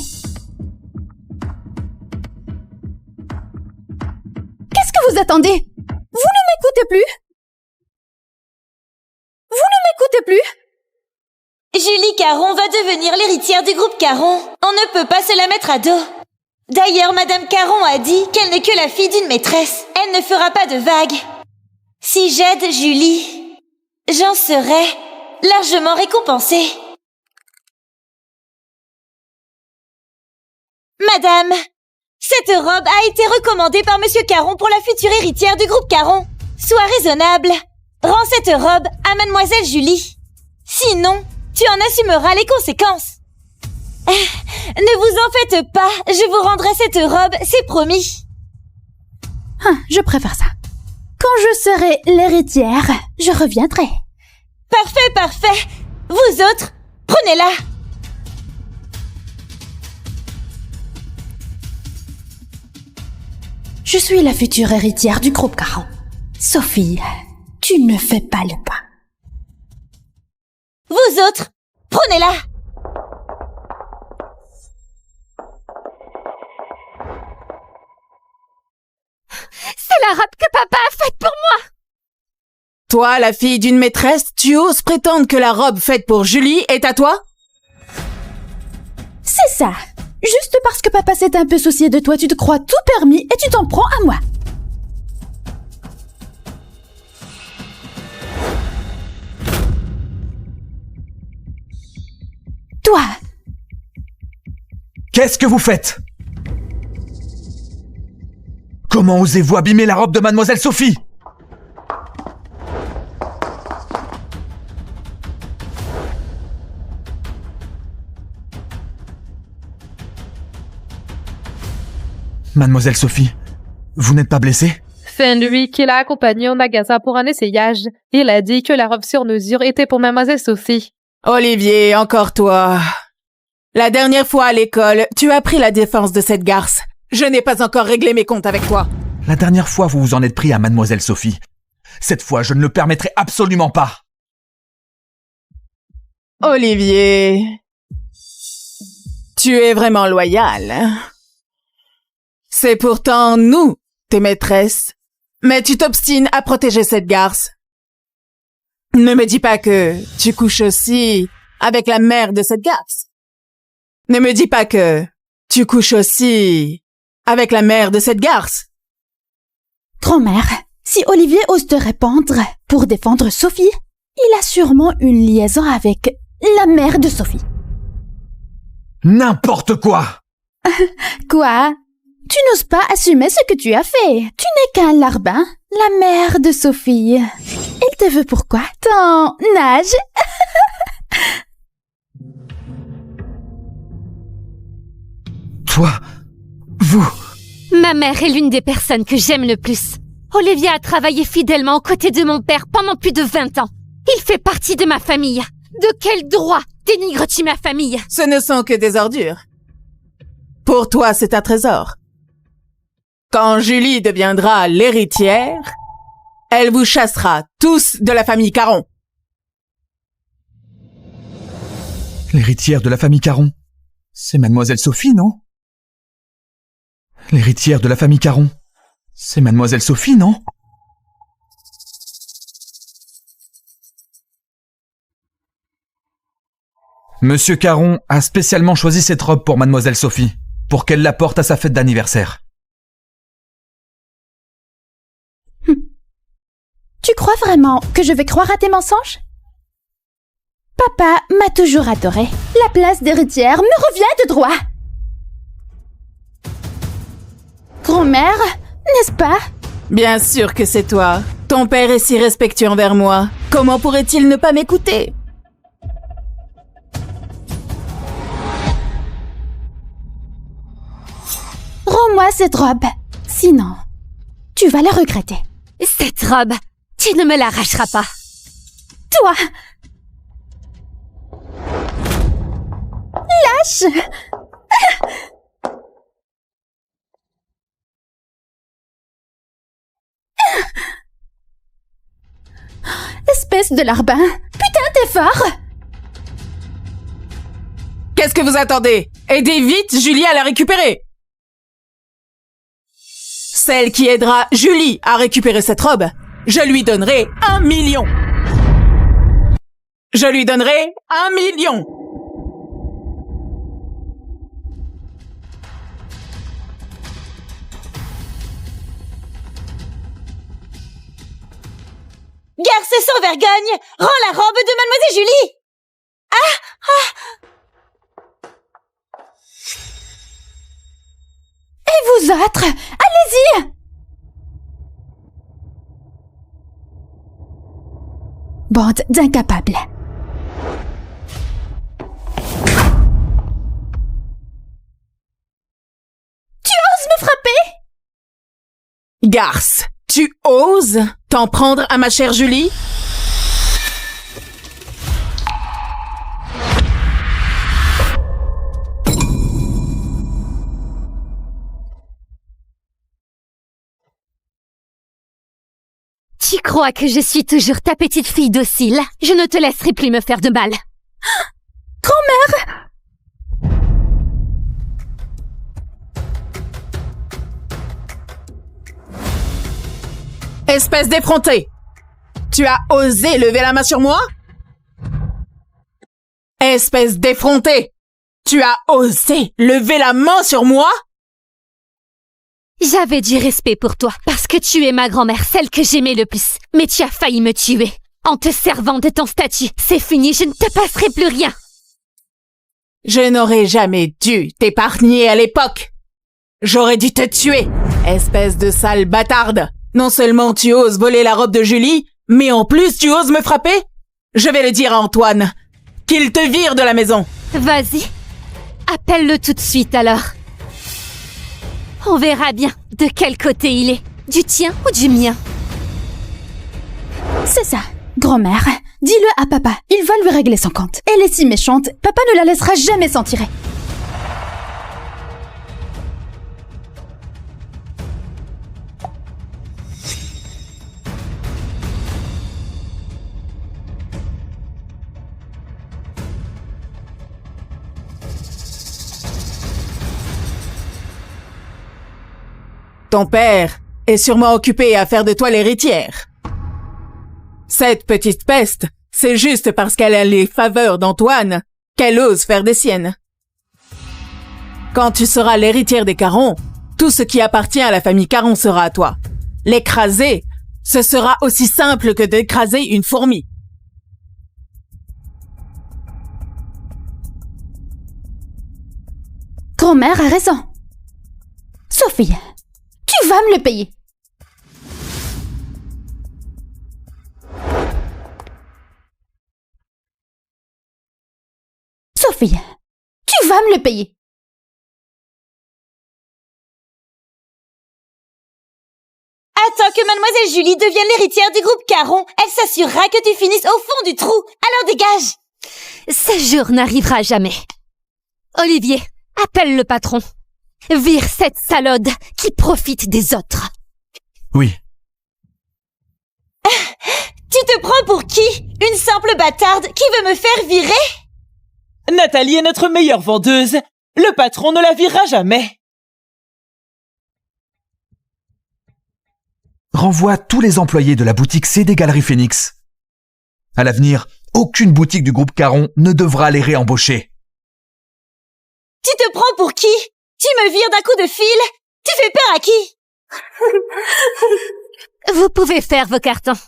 Qu'est-ce que vous attendez? Vous ne m'écoutez plus? Vous ne m'écoutez plus? Julie Caron va devenir l'héritière du groupe Caron. On ne peut pas se la mettre à dos. D'ailleurs, Madame Caron a dit qu'elle n'est que la fille d'une maîtresse. Elle ne fera pas de vagues. Si j'aide Julie, j'en serai largement récompensée. Madame, cette robe a été recommandée par Monsieur Caron pour la future héritière du groupe Caron. Sois raisonnable. Rends cette robe à Mademoiselle Julie. Sinon, tu en assumeras les conséquences. Ne vous en faites pas, je vous rendrai cette robe, c'est promis. Je préfère ça. Quand je serai l'héritière, je reviendrai. Parfait, parfait. Vous autres, prenez-la. Je suis la future héritière du groupe Caron. Sophie, tu ne fais pas le pas. Vous autres, prenez-la. C'est la robe que papa a faite pour moi. Toi, la fille d'une maîtresse, tu oses prétendre que la robe faite pour Julie est à toi? C'est ça. Juste parce que papa s'est un peu soucié de toi, tu te crois tout permis et tu t'en prends à moi. Toi. Qu'est-ce que vous faites? Comment osez-vous abîmer la robe de Mademoiselle Sophie? Mademoiselle Sophie, vous n'êtes pas blessée? C'est lui qui l'a accompagné au magasin pour un essayage. Il a dit que la robe sur mesure était pour Mademoiselle Sophie. Olivier, encore toi. La dernière fois à l'école, tu as pris la défense de cette garce. Je n'ai pas encore réglé mes comptes avec toi. La dernière fois, vous vous en êtes pris à Mademoiselle Sophie. Cette fois, je ne le permettrai absolument pas. Olivier, tu es vraiment loyal. C'est pourtant nous, tes maîtresses. Mais tu t'obstines à protéger cette garce. Ne me dis pas que tu couches aussi avec la mère de cette garce. Ne me dis pas que tu couches aussi avec la mère de cette garce. Grand-mère, si Olivier ose te répondre pour défendre Sophie, il a sûrement une liaison avec la mère de Sophie. N'importe quoi! Quoi? Tu n'oses pas assumer ce que tu as fait. Tu n'es qu'un larbin, la mère de Sophie. Elle te veut pourquoi? Ton âge? Toi, vous... Ma mère est l'une des personnes que j'aime le plus. Olivia a travaillé fidèlement aux côtés de mon père pendant plus de 20 ans. Il fait partie de ma famille. De quel droit dénigres-tu ma famille? Ce ne sont que des ordures. Pour toi, c'est un trésor. Quand Julie deviendra l'héritière, elle vous chassera tous de la famille Caron. L'héritière de la famille Caron? C'est Mademoiselle Sophie, non? L'héritière de la famille Caron? C'est Mademoiselle Sophie, non? Monsieur Caron a spécialement choisi cette robe pour Mademoiselle Sophie, pour qu'elle la porte à sa fête d'anniversaire. Tu crois vraiment que je vais croire à tes mensonges? Papa m'a toujours adorée. La place d'héritière me revient de droit. Grand-mère, n'est-ce pas? Bien sûr que c'est toi. Ton père est si respectueux envers moi. Comment pourrait-il ne pas m'écouter? Rends-moi cette robe. Sinon, tu vas la regretter. Cette robe, tu ne me l'arracheras pas. Toi! Lâche! Espèce de larbin! Putain, t'es fort! Qu'est-ce que vous attendez? Aidez vite Julie à la récupérer! Celle qui aidera Julie à récupérer cette robe, je lui donnerai 1 million! Je lui donnerai 1 million! Garce sans vergogne! Rends la robe de Mademoiselle Julie! Et vous autres, allez-y! Bande d'incapables. Tu oses me frapper? Garce, tu oses t'en prendre à ma chère Julie? Tu crois que je suis toujours ta petite fille docile? Je ne te laisserai plus me faire de mal. Grand-mère! Espèce d'effrontée! Tu as osé lever la main sur moi? Espèce d'effrontée! Tu as osé lever la main sur moi? J'avais du respect pour toi, parce que tu es ma grand-mère, celle que j'aimais le plus. Mais tu as failli me tuer. En te servant de ton statut, c'est fini, je ne te passerai plus rien. Je n'aurais jamais dû t'épargner à l'époque. J'aurais dû te tuer, espèce de sale bâtarde. Non seulement tu oses voler la robe de Julie, mais en plus tu oses me frapper? Je vais le dire à Antoine, qu'il te vire de la maison. Vas-y, appelle-le tout de suite alors. On verra bien de quel côté il est, du tien ou du mien. C'est ça, grand-mère. Dis-le à papa, il va lui régler son compte. Elle est si méchante, papa ne la laissera jamais s'en tirer. Ton père est sûrement occupé à faire de toi l'héritière. Cette petite peste, c'est juste parce qu'elle a les faveurs d'Antoine qu'elle ose faire des siennes. Quand tu seras l'héritière des Caron, tout ce qui appartient à la famille Caron sera à toi. L'écraser, ce sera aussi simple que d'écraser une fourmi. Grand-mère a raison. Sophie, tu vas me le payer. Sophie, tu vas me le payer. Attends que mademoiselle Julie devienne l'héritière du groupe Caron. Elle s'assurera que tu finisses au fond du trou. Alors dégage! Ce jour n'arrivera jamais. Olivier, appelle le patron. Vire cette salaude qui profite des autres. Oui. Tu te prends pour qui? Une simple bâtarde qui veut me faire virer? Nathalie est notre meilleure vendeuse. Le patron ne la virera jamais. Renvoie tous les employés de la boutique C des Galeries Phoenix. À l'avenir, aucune boutique du groupe Caron ne devra les réembaucher. Tu te prends pour qui? Tu me vires d'un coup de fil? Tu fais peur à qui? Vous pouvez faire vos cartons.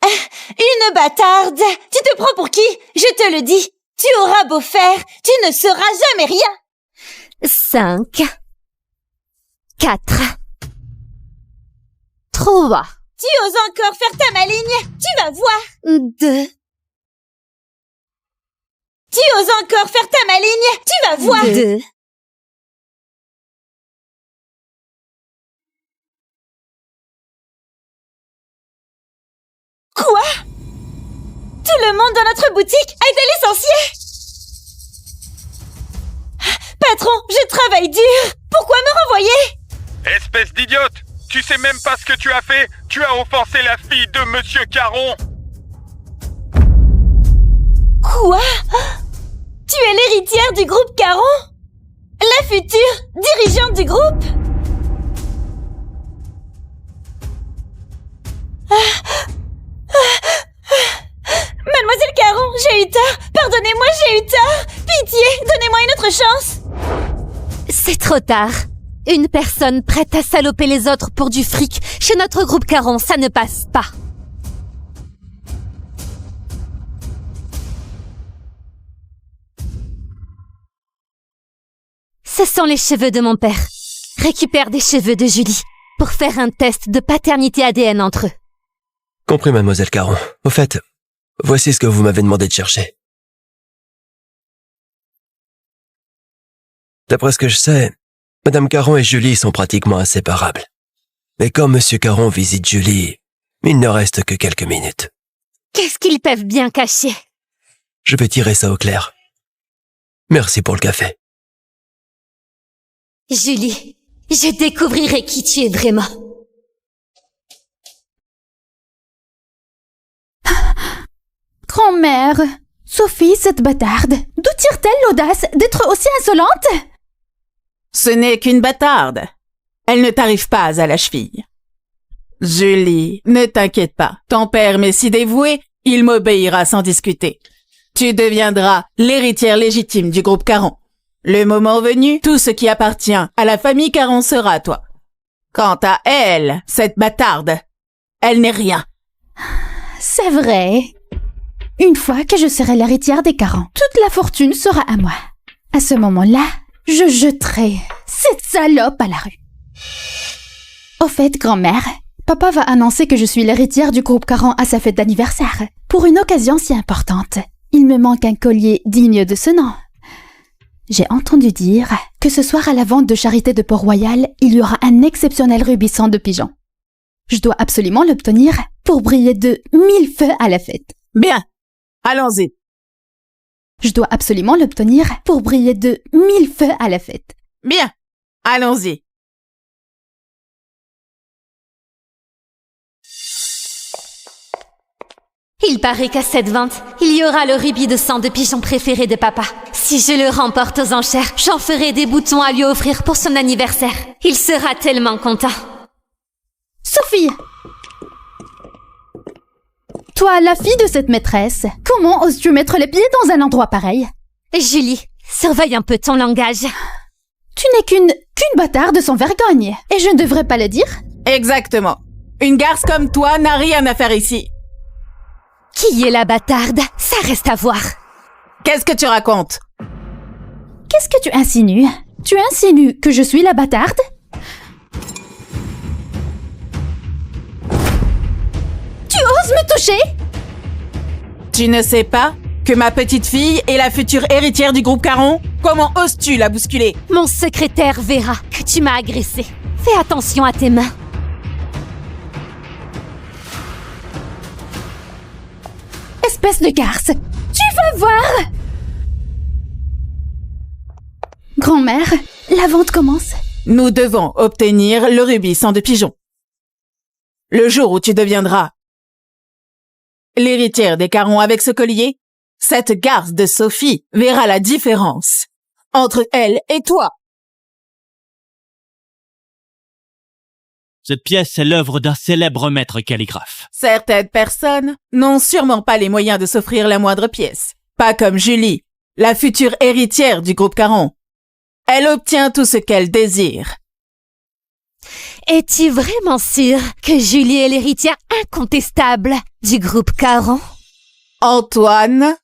Une bâtarde! Tu te prends pour qui? Je te le dis. Tu auras beau faire, tu ne seras jamais rien. 5, 4, 3. Tu oses encore faire ta maligne? Tu vas voir. 2. Tu oses encore faire ta maligne? Tu vas voir. 2. Quoi? Tout le monde dans notre boutique a été licencié? Patron, je travaille dur. Pourquoi me renvoyer? Espèce d'idiote! Tu sais même pas ce que tu as fait! Tu as offensé la fille de Monsieur Caron! Quoi? Tu es l'héritière du groupe Caron? La future dirigeante du groupe? Mademoiselle Caron, j'ai eu tort. Pardonnez-moi, j'ai eu tort. Pitié, donnez-moi une autre chance. C'est trop tard. Une personne prête à saloper les autres pour du fric, chez notre groupe Caron, ça ne passe pas. Ce sont les cheveux de mon père. Récupère des cheveux de Julie pour faire un test de paternité ADN entre eux. Compris, mademoiselle Caron. Au fait, voici ce que vous m'avez demandé de chercher. D'après ce que je sais, Madame Caron et Julie sont pratiquement inséparables. Mais quand Monsieur Caron visite Julie, il ne reste que quelques minutes. Qu'est-ce qu'ils peuvent bien cacher? Je vais tirer ça au clair. Merci pour le café. Julie, je découvrirai qui tu es vraiment. Grand-mère, Sophie, cette bâtarde, d'où tire-t-elle l'audace d'être aussi insolente? Ce n'est qu'une bâtarde. Elle ne t'arrive pas à la cheville. Julie, ne t'inquiète pas. Ton père m'est si dévoué, il m'obéira sans discuter. Tu deviendras l'héritière légitime du groupe Caron. Le moment venu, tout ce qui appartient à la famille Caron sera à toi. Quant à elle, cette bâtarde, elle n'est rien. C'est vrai. Une fois que je serai l'héritière des Caron, toute la fortune sera à moi. À ce moment-là, je jetterai cette salope à la rue. Au fait, grand-mère, papa va annoncer que je suis l'héritière du groupe Caron à sa fête d'anniversaire. Pour une occasion si importante, il me manque un collier digne de ce nom. J'ai entendu dire que ce soir à la vente de charité de Port-Royal, il y aura un exceptionnel rubis sang de pigeon. Je dois absolument l'obtenir pour briller de 1000 feux à la fête. Bien, allons-y. Je dois absolument l'obtenir pour briller de 1000 feux à la fête. Bien, allons-y. Il paraît qu'à cette vente, il y aura le rubis de sang de pigeon préféré de papa. Si je le remporte aux enchères, j'en ferai des boutons à lui offrir pour son anniversaire. Il sera tellement content. Sophie! Toi, la fille de cette maîtresse, comment oses-tu mettre les pieds dans un endroit pareil? Julie, surveille un peu ton langage. Tu n'es qu'une bâtarde sans vergogne, et je ne devrais pas le dire? Exactement. Une garce comme toi n'a rien à faire ici. Qui est la bâtarde? Ça reste à voir. Qu'est-ce que tu racontes? Qu'est-ce que tu insinues? Tu insinues que je suis la bâtarde? Tu oses me toucher? Tu ne sais pas que ma petite fille est la future héritière du groupe Caron? Comment oses-tu la bousculer? Mon secrétaire verra que tu m'as agressé. Fais attention à tes mains. Espèce de garce! Tu vas voir! Grand-mère, la vente commence. Nous devons obtenir le rubis sang de pigeon. Le jour où tu deviendras l'héritière des Caron avec ce collier, cette garce de Sophie verra la différence entre elle et toi. Cette pièce est l'œuvre d'un célèbre maître calligraphe. Certaines personnes n'ont sûrement pas les moyens de s'offrir la moindre pièce. Pas comme Julie, la future héritière du groupe Caron. Elle obtient tout ce qu'elle désire. Es-tu vraiment sûr que Julie est l'héritière incontestable du groupe Caron? Antoine,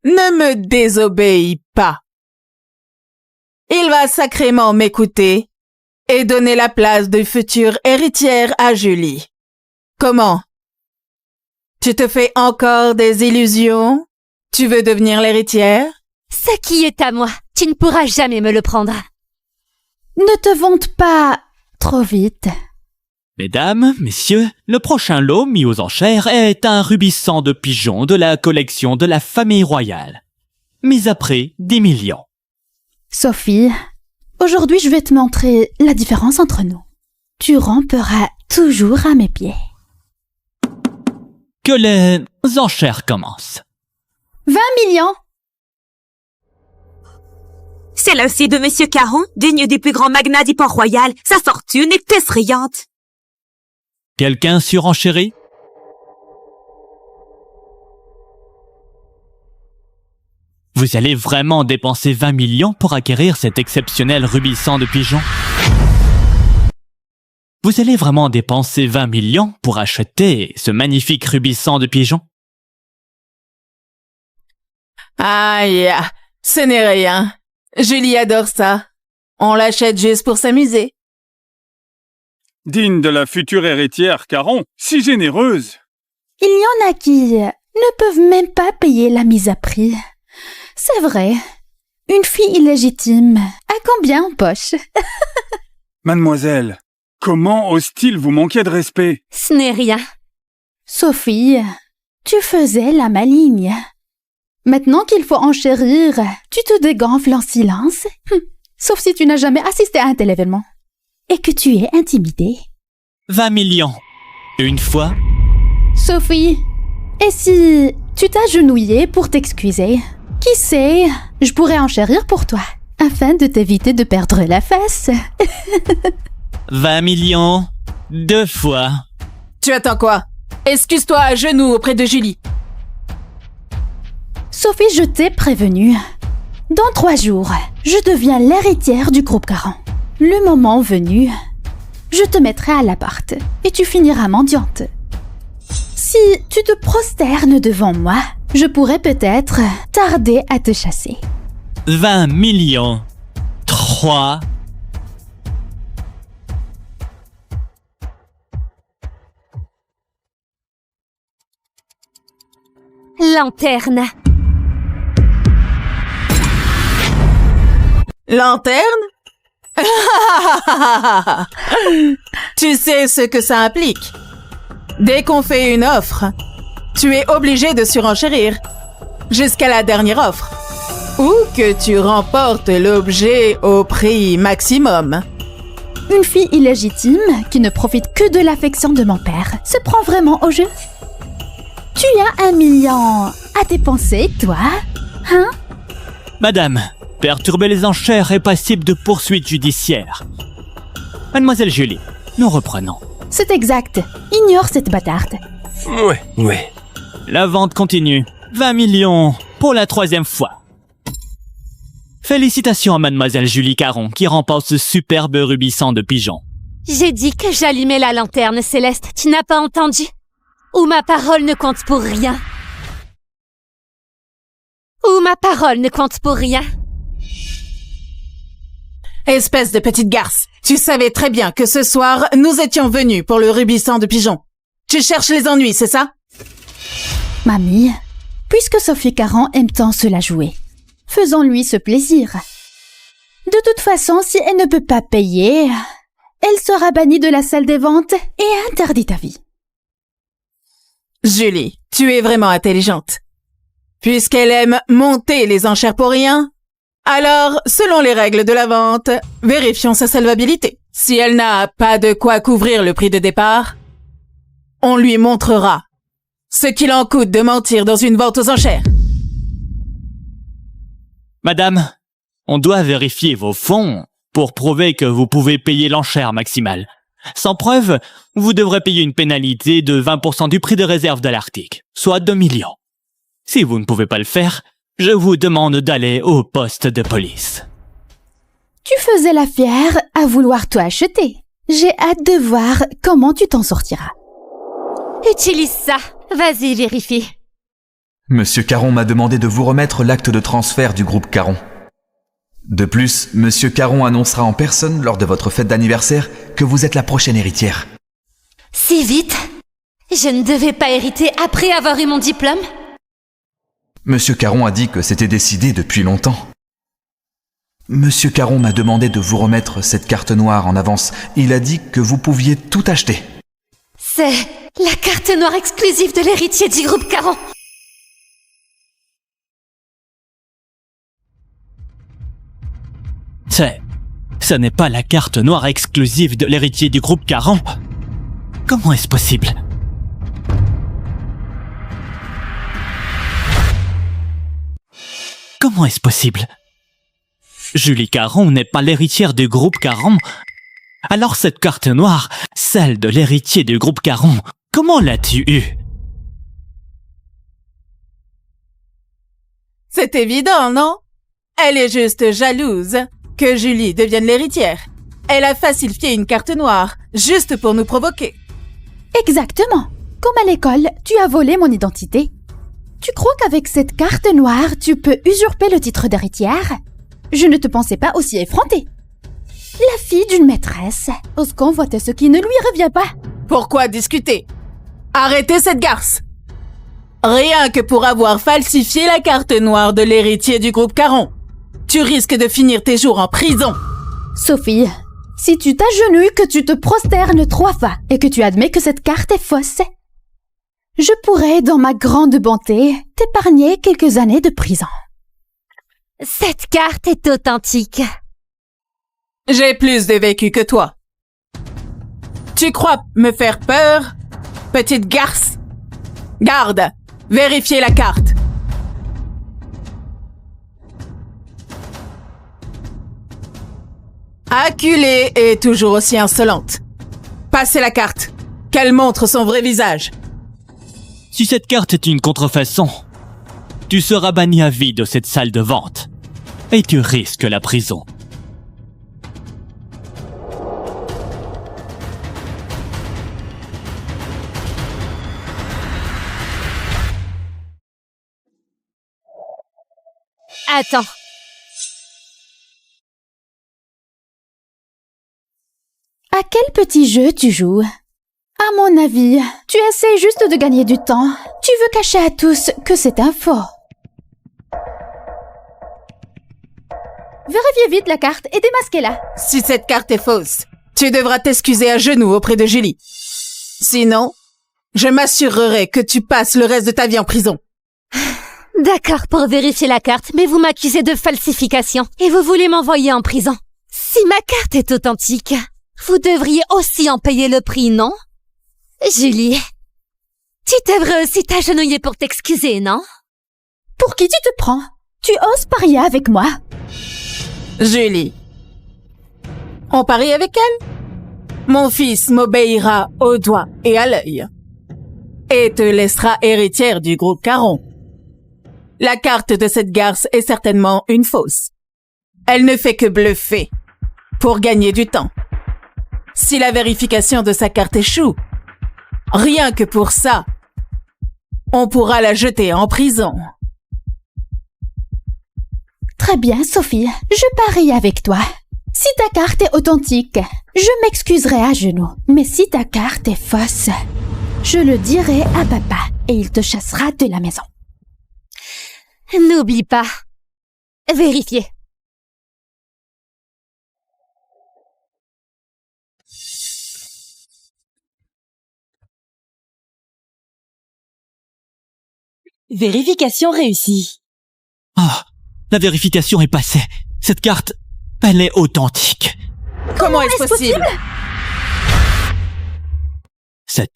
ne me désobéis pas. Il va sacrément m'écouter et donner la place de future héritière à Julie. Comment? Tu te fais encore des illusions? Tu veux devenir l'héritière? Ce qui est à moi, tu ne pourras jamais me le prendre. Ne te vante pas trop vite. Mesdames, messieurs, le prochain lot mis aux enchères est un rubis sang de pigeon de la collection de la famille royale. Mis à prix 10 millions. Sophie, aujourd'hui je vais te montrer la différence entre nous. Tu ramperas toujours à mes pieds. Que les enchères commencent. 20 millions! C'est l'acier de Monsieur Caron, digne des plus grands magnats du Port-Royal. Sa fortune est effrayante. Quelqu'un surenchérit? Vous allez vraiment dépenser 20 millions pour acquérir cet exceptionnel rubis sang de pigeon? Vous allez vraiment dépenser 20 millions pour acheter ce magnifique rubis sang de pigeon? Aïe, ce n'est rien. Julie adore ça. On l'achète juste pour s'amuser. Digne de la future héritière Caron, si généreuse. Il y en a qui ne peuvent même pas payer la mise à prix. C'est vrai. Une fille illégitime a combien en poche? Mademoiselle, comment ose-t-il vous manquer de respect? Ce n'est rien. Sophie, tu faisais la maligne. Maintenant qu'il faut enchérir, tu te dégonfles en silence. Sauf si tu n'as jamais assisté à un tel événement. Et que tu es intimidée. 20 millions. Une fois. Sophie, et si tu t'agenouillais pour t'excuser? Qui sait, je pourrais enchérir pour toi, afin de t'éviter de perdre la face. 20 millions. 2 fois. Tu attends quoi? Excuse-toi à genoux auprès de Julie. Sophie, je t'ai prévenue. Dans 3 jours, je deviens l'héritière du groupe Caron. Le moment venu, je te mettrai à l'appart et tu finiras mendiante. Si tu te prosternes devant moi, je pourrais peut-être tarder à te chasser. 20 millions. 3. Lanterne. Lanterne? Tu sais ce que ça implique. Dès qu'on fait une offre, tu es obligé de surenchérir jusqu'à la dernière offre ou que tu remportes l'objet au prix maximum. Une fille illégitime qui ne profite que de l'affection de mon père se prend vraiment au jeu? Tu as 1 million à dépenser, toi? Hein? Madame, perturber les enchères est passible de poursuite judiciaire. Mademoiselle Julie, nous reprenons. C'est exact. Ignore cette bâtarde. Oui. La vente continue. 20 millions pour la 3e fois. Félicitations à Mademoiselle Julie Caron qui remporte ce superbe rubis de pigeon. J'ai dit que j'allumais la lanterne, Céleste. Tu n'as pas entendu? Ou ma parole ne compte pour rien. Ou ma parole ne compte pour rien. Espèce de petite garce, tu savais très bien que ce soir, nous étions venus pour le rubissant de pigeon. Tu cherches les ennuis, c'est ça? Mamie, puisque Sophie Caron aime tant se la jouer, faisons-lui ce plaisir. De toute façon, si elle ne peut pas payer, elle sera bannie de la salle des ventes et interdite à vie. Julie, tu es vraiment intelligente. Puisqu'elle aime monter les enchères pour rien, alors, selon les règles de la vente, vérifions sa solvabilité. Si elle n'a pas de quoi couvrir le prix de départ, on lui montrera ce qu'il en coûte de mentir dans une vente aux enchères. Madame, on doit vérifier vos fonds pour prouver que vous pouvez payer l'enchère maximale. Sans preuve, vous devrez payer une pénalité de 20% du prix de réserve de l'Arctique, soit 2 millions. Si vous ne pouvez pas le faire, je vous demande d'aller au poste de police. Tu faisais la fière à vouloir tout acheter. J'ai hâte de voir comment tu t'en sortiras. Utilise ça. Vas-y, vérifie. Monsieur Caron m'a demandé de vous remettre l'acte de transfert du groupe Caron. De plus, Monsieur Caron annoncera en personne lors de votre fête d'anniversaire que vous êtes la prochaine héritière. Si vite? Je ne devais pas hériter après avoir eu mon diplôme? Monsieur Caron a dit que c'était décidé depuis longtemps. Monsieur Caron m'a demandé de vous remettre cette carte noire en avance. Il a dit que vous pouviez tout acheter. C'est la carte noire exclusive de l'héritier du groupe Caron. Ce n'est pas la carte noire exclusive de l'héritier du groupe Caron. Comment est-ce possible? Comment est-ce possible? Julie Caron n'est pas l'héritière du groupe Caron. Alors cette carte noire, celle de l'héritier du groupe Caron, comment l'as-tu eue? C'est évident, non? Elle est juste jalouse que Julie devienne l'héritière. Elle a falsifié une carte noire, juste pour nous provoquer. Exactement. Comme à l'école, tu as volé mon identité. Tu crois qu'avec cette carte noire, tu peux usurper le titre d'héritière? Je ne te pensais pas aussi effrontée. La fille d'une maîtresse ose convoiter ce qui ne lui revient pas. Pourquoi discuter? Arrêtez cette garce! Rien que pour avoir falsifié la carte noire de l'héritier du groupe Caron. Tu risques de finir tes jours en prison. Sophie, si tu t'agenouilles, que tu te prosternes 3 fois et que tu admets que cette carte est fausse, je pourrais, dans ma grande bonté, t'épargner quelques années de prison. Cette carte est authentique. J'ai plus de vécu que toi. Tu crois me faire peur, petite garce? Garde, vérifiez la carte. Acculée et toujours aussi insolente. Passez la carte, qu'elle montre son vrai visage. Si cette carte est une contrefaçon, tu seras banni à vie de cette salle de vente. Et tu risques la prison. Attends. À quel petit jeu tu joues? À mon avis, tu essaies juste de gagner du temps. Tu veux cacher à tous que c'est un faux. Vérifiez vite la carte et démasquez-la. Si cette carte est fausse, tu devras t'excuser à genoux auprès de Julie. Sinon, je m'assurerai que tu passes le reste de ta vie en prison. D'accord pour vérifier la carte, mais vous m'accusez de falsification et vous voulez m'envoyer en prison. Si ma carte est authentique, vous devriez aussi en payer le prix, non? Julie, tu devrais aussi t'agenouiller pour t'excuser, non? Pour qui tu te prends? Tu oses parier avec moi? Julie, on parie avec elle? Mon fils m'obéira au doigt et à l'œil et te laissera héritière du groupe Caron. La carte de cette garce est certainement une fausse. Elle ne fait que bluffer pour gagner du temps. Si la vérification de sa carte échoue, rien que pour ça, on pourra la jeter en prison. Très bien, Sophie, je parie avec toi. Si ta carte est authentique, je m'excuserai à genoux. Mais si ta carte est fausse, je le dirai à papa et il te chassera de la maison. N'oublie pas. Vérifiez. Vérification réussie. Ah, la vérification est passée. Cette carte, elle est authentique. Comment est-ce possible? Cette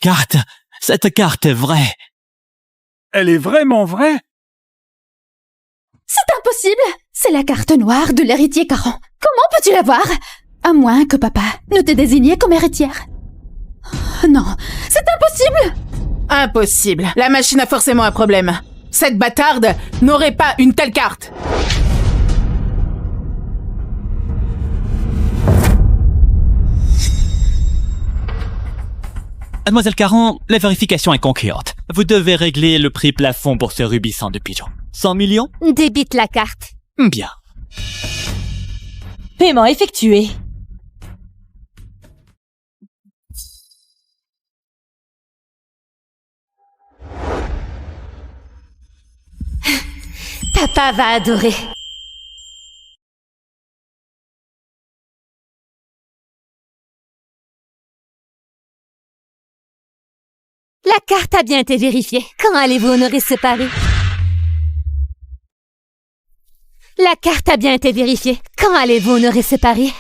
carte est vraie. Elle est vraiment vraie? C'est impossible! C'est la carte noire de l'héritier Caron. Comment peux-tu l'avoir? À moins que papa ne t'ait désignée comme héritière. Non, c'est impossible! Impossible. La machine a forcément un problème. Cette bâtarde n'aurait pas une telle carte. Mademoiselle Caron, la vérification est concluante. Vous devez régler le prix plafond pour ce rubis sang de pigeon. 100 millions? Débite la carte. Bien. Paiement effectué. Papa va adorer. La carte a bien été vérifiée. Quand allez-vous honorer ce pari? La carte a bien été vérifiée. Quand allez-vous honorer ce pari?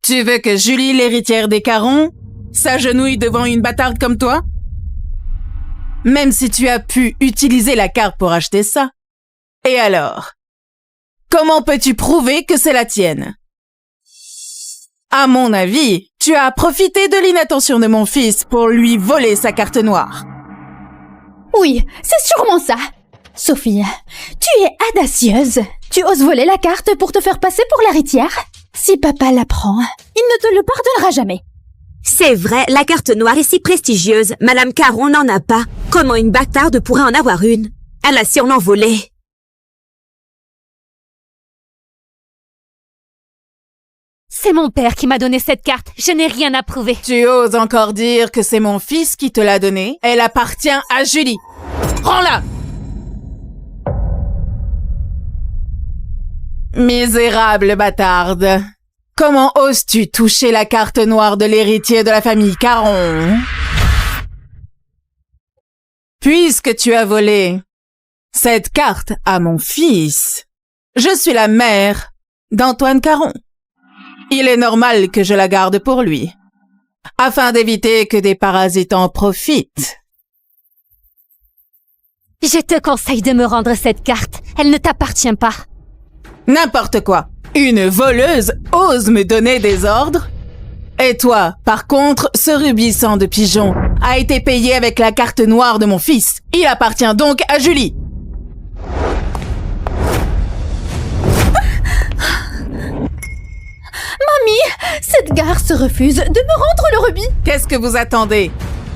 Tu veux que Julie, l'héritière des Caron, s'agenouille devant une bâtarde comme toi? Même si tu as pu utiliser la carte pour acheter ça. Et alors? Comment peux-tu prouver que c'est la tienne? À mon avis, tu as profité de l'inattention de mon fils pour lui voler sa carte noire. Oui, c'est sûrement ça. Sophie, tu es audacieuse. Tu oses voler la carte pour te faire passer pour l'héritière? Si papa la prend, il ne te le pardonnera jamais. C'est vrai, la carte noire est si prestigieuse. Madame Caron n'en a pas. Comment une bâtarde pourrait en avoir une? Elle a sûrement volé. C'est mon père qui m'a donné cette carte. Je n'ai rien à prouver. Tu oses encore dire que c'est mon fils qui te l'a donnée? Elle appartient à Julie. Rends-la! Misérable bâtarde. Comment oses-tu toucher la carte noire de l'héritier de la famille Caron? Puisque tu as volé cette carte à mon fils, je suis la mère d'Antoine Caron. Il est normal que je la garde pour lui, afin d'éviter que des parasites en profitent. Je te conseille de me rendre cette carte. Elle ne t'appartient pas. N'importe quoi. Une voleuse ose me donner des ordres? Et toi, par contre, ce rubis sang de pigeon a été payé avec la carte noire de mon fils. Il appartient donc à Julie. Mamie, cette garce refuse de me rendre le rubis. Qu'est-ce que vous attendez?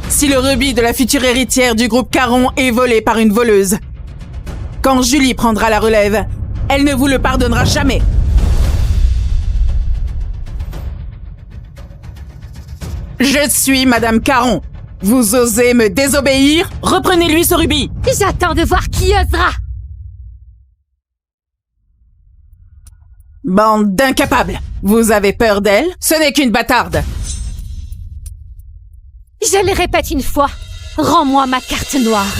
Si le rubis de la future héritière du groupe Caron est volé par une voleuse, quand Julie prendra la relève, elle ne vous le pardonnera jamais. Je suis Madame Caron. Vous osez me désobéir? Reprenez-lui ce rubis. J'attends de voir qui osera. Bande d'incapables. Vous avez peur d'elle? Ce n'est qu'une bâtarde. Je le répète une fois. Rends-moi ma carte noire.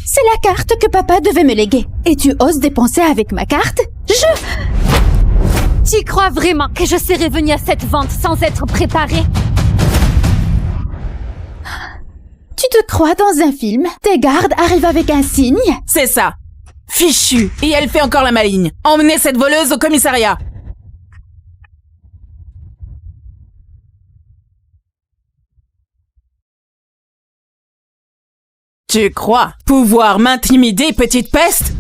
C'est la carte que papa devait me léguer. Et tu oses dépenser avec ma carte? Tu crois vraiment que je serais venue à cette vente sans être préparée? Tu te crois dans un film? Tes gardes arrivent avec un signe? C'est ça. Fichu. Et elle fait encore la maligne. Emmenez cette voleuse au commissariat. Tu crois pouvoir m'intimider, petite peste?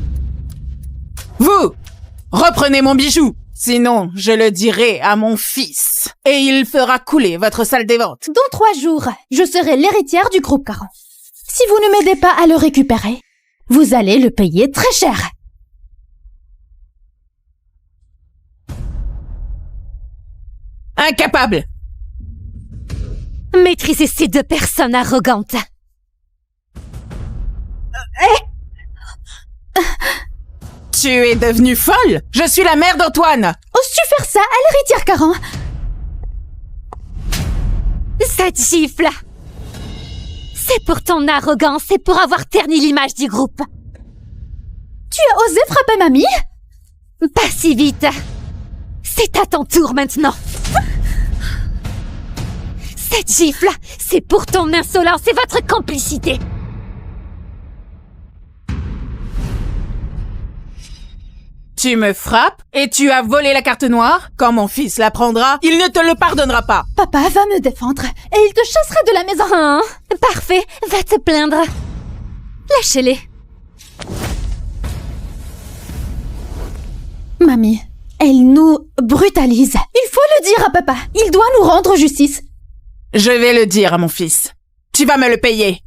Vous, reprenez mon bijou. Sinon, je le dirai à mon fils. Et il fera couler votre salle des ventes. Dans 3 jours, je serai l'héritière du groupe Caron. Si vous ne m'aidez pas à le récupérer, vous allez le payer très cher. Incapable! Maîtrisez ces 2 personnes arrogantes. Tu es devenue folle? Je suis la mère d'Antoine! Oses-tu faire ça à l'héritière Caron? Cette gifle! C'est pour ton arrogance et pour avoir terni l'image du groupe. Tu as osé frapper mamie? Pas si vite. C'est à ton tour maintenant. Cette gifle, c'est pour ton insolence et votre complicité. Tu me frappes et tu as volé la carte noire? Quand mon fils la prendra, il ne te le pardonnera pas. Papa va me défendre et il te chassera de la maison. Hein? Parfait, va te plaindre. Lâchez-les. Mamie, elle nous brutalise. Il faut le dire à papa. Il doit nous rendre justice. Je vais le dire à mon fils. Tu vas me le payer.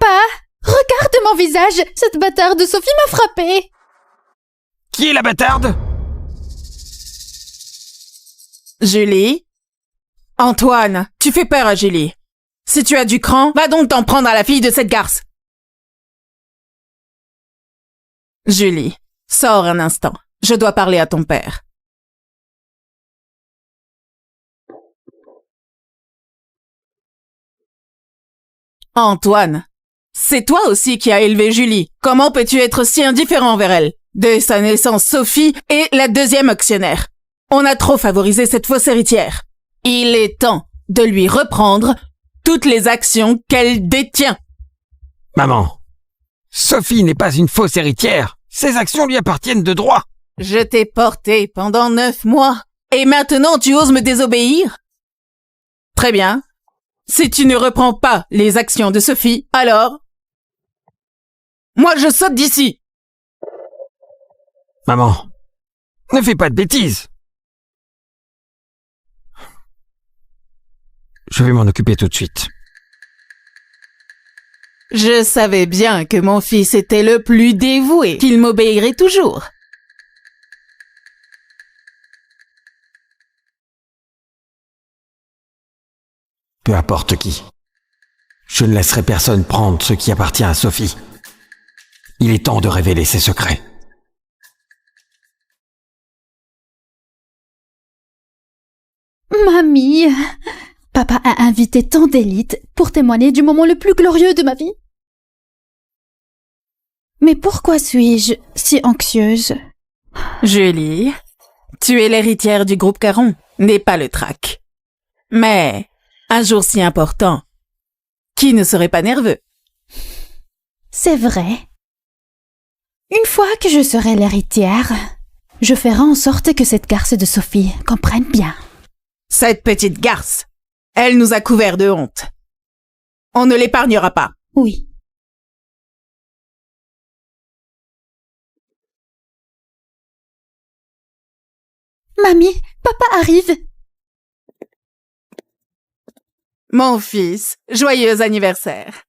Papa, regarde mon visage. Cette bâtarde de Sophie m'a frappée. Qui est la bâtarde? Julie? Antoine, tu fais peur à Julie. Si tu as du cran, va donc t'en prendre à la fille de cette garce. Julie, sors un instant. Je dois parler à ton père. Antoine, c'est toi aussi qui as élevé Julie. Comment peux-tu être si indifférent envers elle? Dès sa naissance, Sophie est la 2e actionnaire. On a trop favorisé cette fausse héritière. Il est temps de lui reprendre toutes les actions qu'elle détient. Maman, Sophie n'est pas une fausse héritière. Ses actions lui appartiennent de droit. Je t'ai porté pendant 9 mois. Et maintenant tu oses me désobéir? Très bien. Si tu ne reprends pas les actions de Sophie, alors... moi je saute d'ici. Maman, ne fais pas de bêtises. Je vais m'en occuper tout de suite. Je savais bien que mon fils était le plus dévoué, qu'il m'obéirait toujours. Peu importe qui. Je ne laisserai personne prendre ce qui appartient à Sophie. Il est temps de révéler ses secrets. Mamie, papa a invité tant d'élites pour témoigner du moment le plus glorieux de ma vie. Mais pourquoi suis-je si anxieuse? Julie, tu es l'héritière du groupe Caron, n'est pas le trac. Mais, un jour si important, qui ne serait pas nerveux? C'est vrai. Une fois que je serai l'héritière, je ferai en sorte que cette garce de Sophie comprenne bien. Cette petite garce, elle nous a couverts de honte. On ne l'épargnera pas. Oui. Mamie, papa arrive. Mon fils, joyeux anniversaire.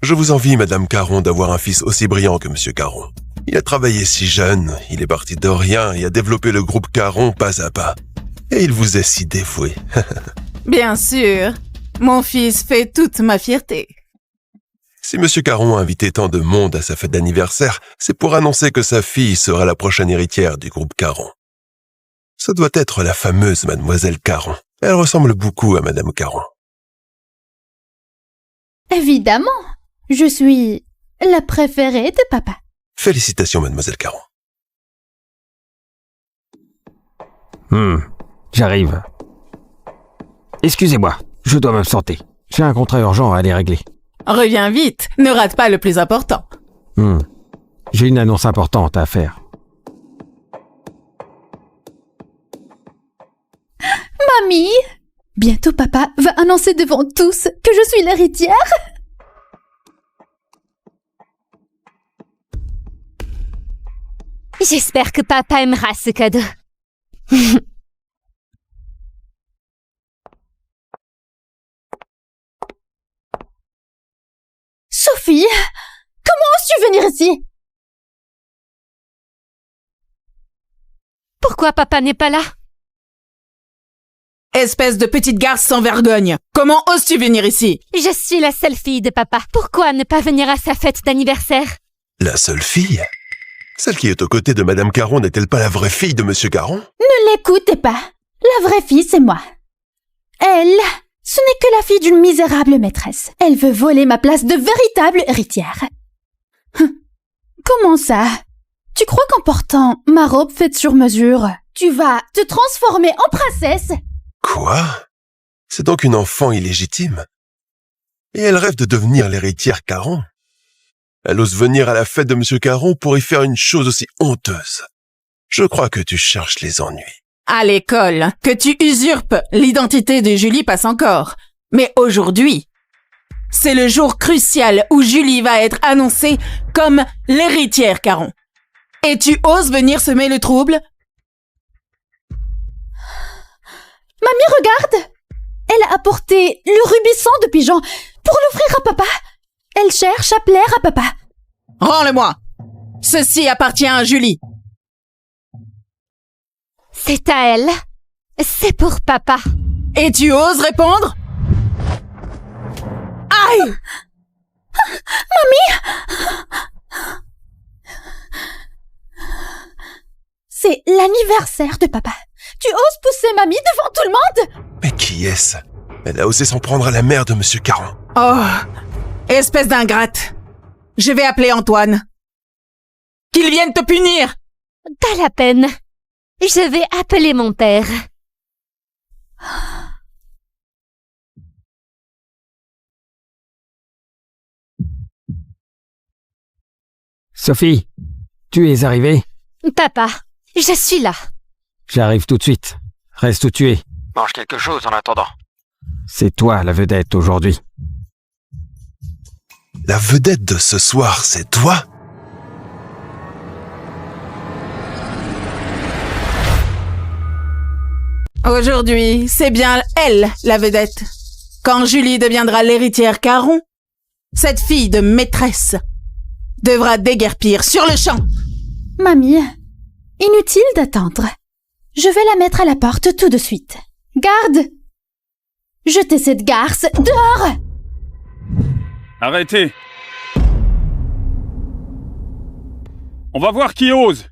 Je vous envie, Madame Caron, d'avoir un fils aussi brillant que Monsieur Caron. Il a travaillé si jeune, il est parti de rien et a développé le groupe Caron pas à pas. Et il vous est si dévoué. Bien sûr, mon fils fait toute ma fierté. Si Monsieur Caron a invité tant de monde à sa fête d'anniversaire, c'est pour annoncer que sa fille sera la prochaine héritière du groupe Caron. Ce doit être la fameuse Mademoiselle Caron. Elle ressemble beaucoup à Madame Caron. Évidemment, je suis la préférée de papa. Félicitations, Mademoiselle Caron. J'arrive. Excusez-moi, je dois m'absenter. J'ai un contrat urgent à aller régler. Reviens vite, ne rate pas le plus important. J'ai une annonce importante à faire. Mamie, bientôt papa va annoncer devant tous que je suis l'héritière. J'espère que papa aimera ce cadeau. Sophie, comment oses-tu venir ici? Pourquoi papa n'est pas là? Espèce de petite garce sans vergogne. Comment oses-tu venir ici? Je suis la seule fille de papa. Pourquoi ne pas venir à sa fête d'anniversaire? La seule fille? Celle qui est aux côtés de Madame Caron n'est-elle pas la vraie fille de Monsieur Caron? Ne l'écoutez pas. La vraie fille, c'est moi. Elle, ce n'est que la fille d'une misérable maîtresse. Elle veut voler ma place de véritable héritière. Comment ça? Tu crois qu'en portant ma robe faite sur mesure, tu vas te transformer en princesse? Quoi? C'est donc une enfant illégitime? Et elle rêve de devenir l'héritière Caron? Elle ose venir à la fête de Monsieur Caron pour y faire une chose aussi honteuse. Je crois que tu cherches les ennuis. À l'école, que tu usurpes l'identité de Julie passe encore. Mais aujourd'hui, c'est le jour crucial où Julie va être annoncée comme l'héritière Caron. Et tu oses venir semer le trouble? Mamie, regarde! Elle a apporté le rubis sang de pigeon pour l'offrir à papa. Elle cherche à plaire à papa. Rends-le-moi! Ceci appartient à Julie. C'est à elle. C'est pour papa. Et tu oses répondre? Aïe! Mamie! C'est l'anniversaire de papa. Tu oses pousser mamie devant tout le monde? Mais qui est-ce? Elle a osé s'en prendre à la mère de Monsieur Caron. Oh! Espèce d'ingrate! Je vais appeler Antoine. Qu'il vienne te punir! Pas la peine. Je vais appeler mon père. Sophie, tu es arrivée? Papa, je suis là. J'arrive tout de suite. Reste où tu es. Mange quelque chose en attendant. C'est toi la vedette aujourd'hui. La vedette de ce soir, c'est toi? Aujourd'hui, c'est bien elle, la vedette. Quand Julie deviendra l'héritière Caron, cette fille de maîtresse devra déguerpir sur le champ. Mamie, inutile d'attendre. Je vais la mettre à la porte tout de suite. Garde! Jetez cette garce dehors! Arrêtez. On va voir qui ose.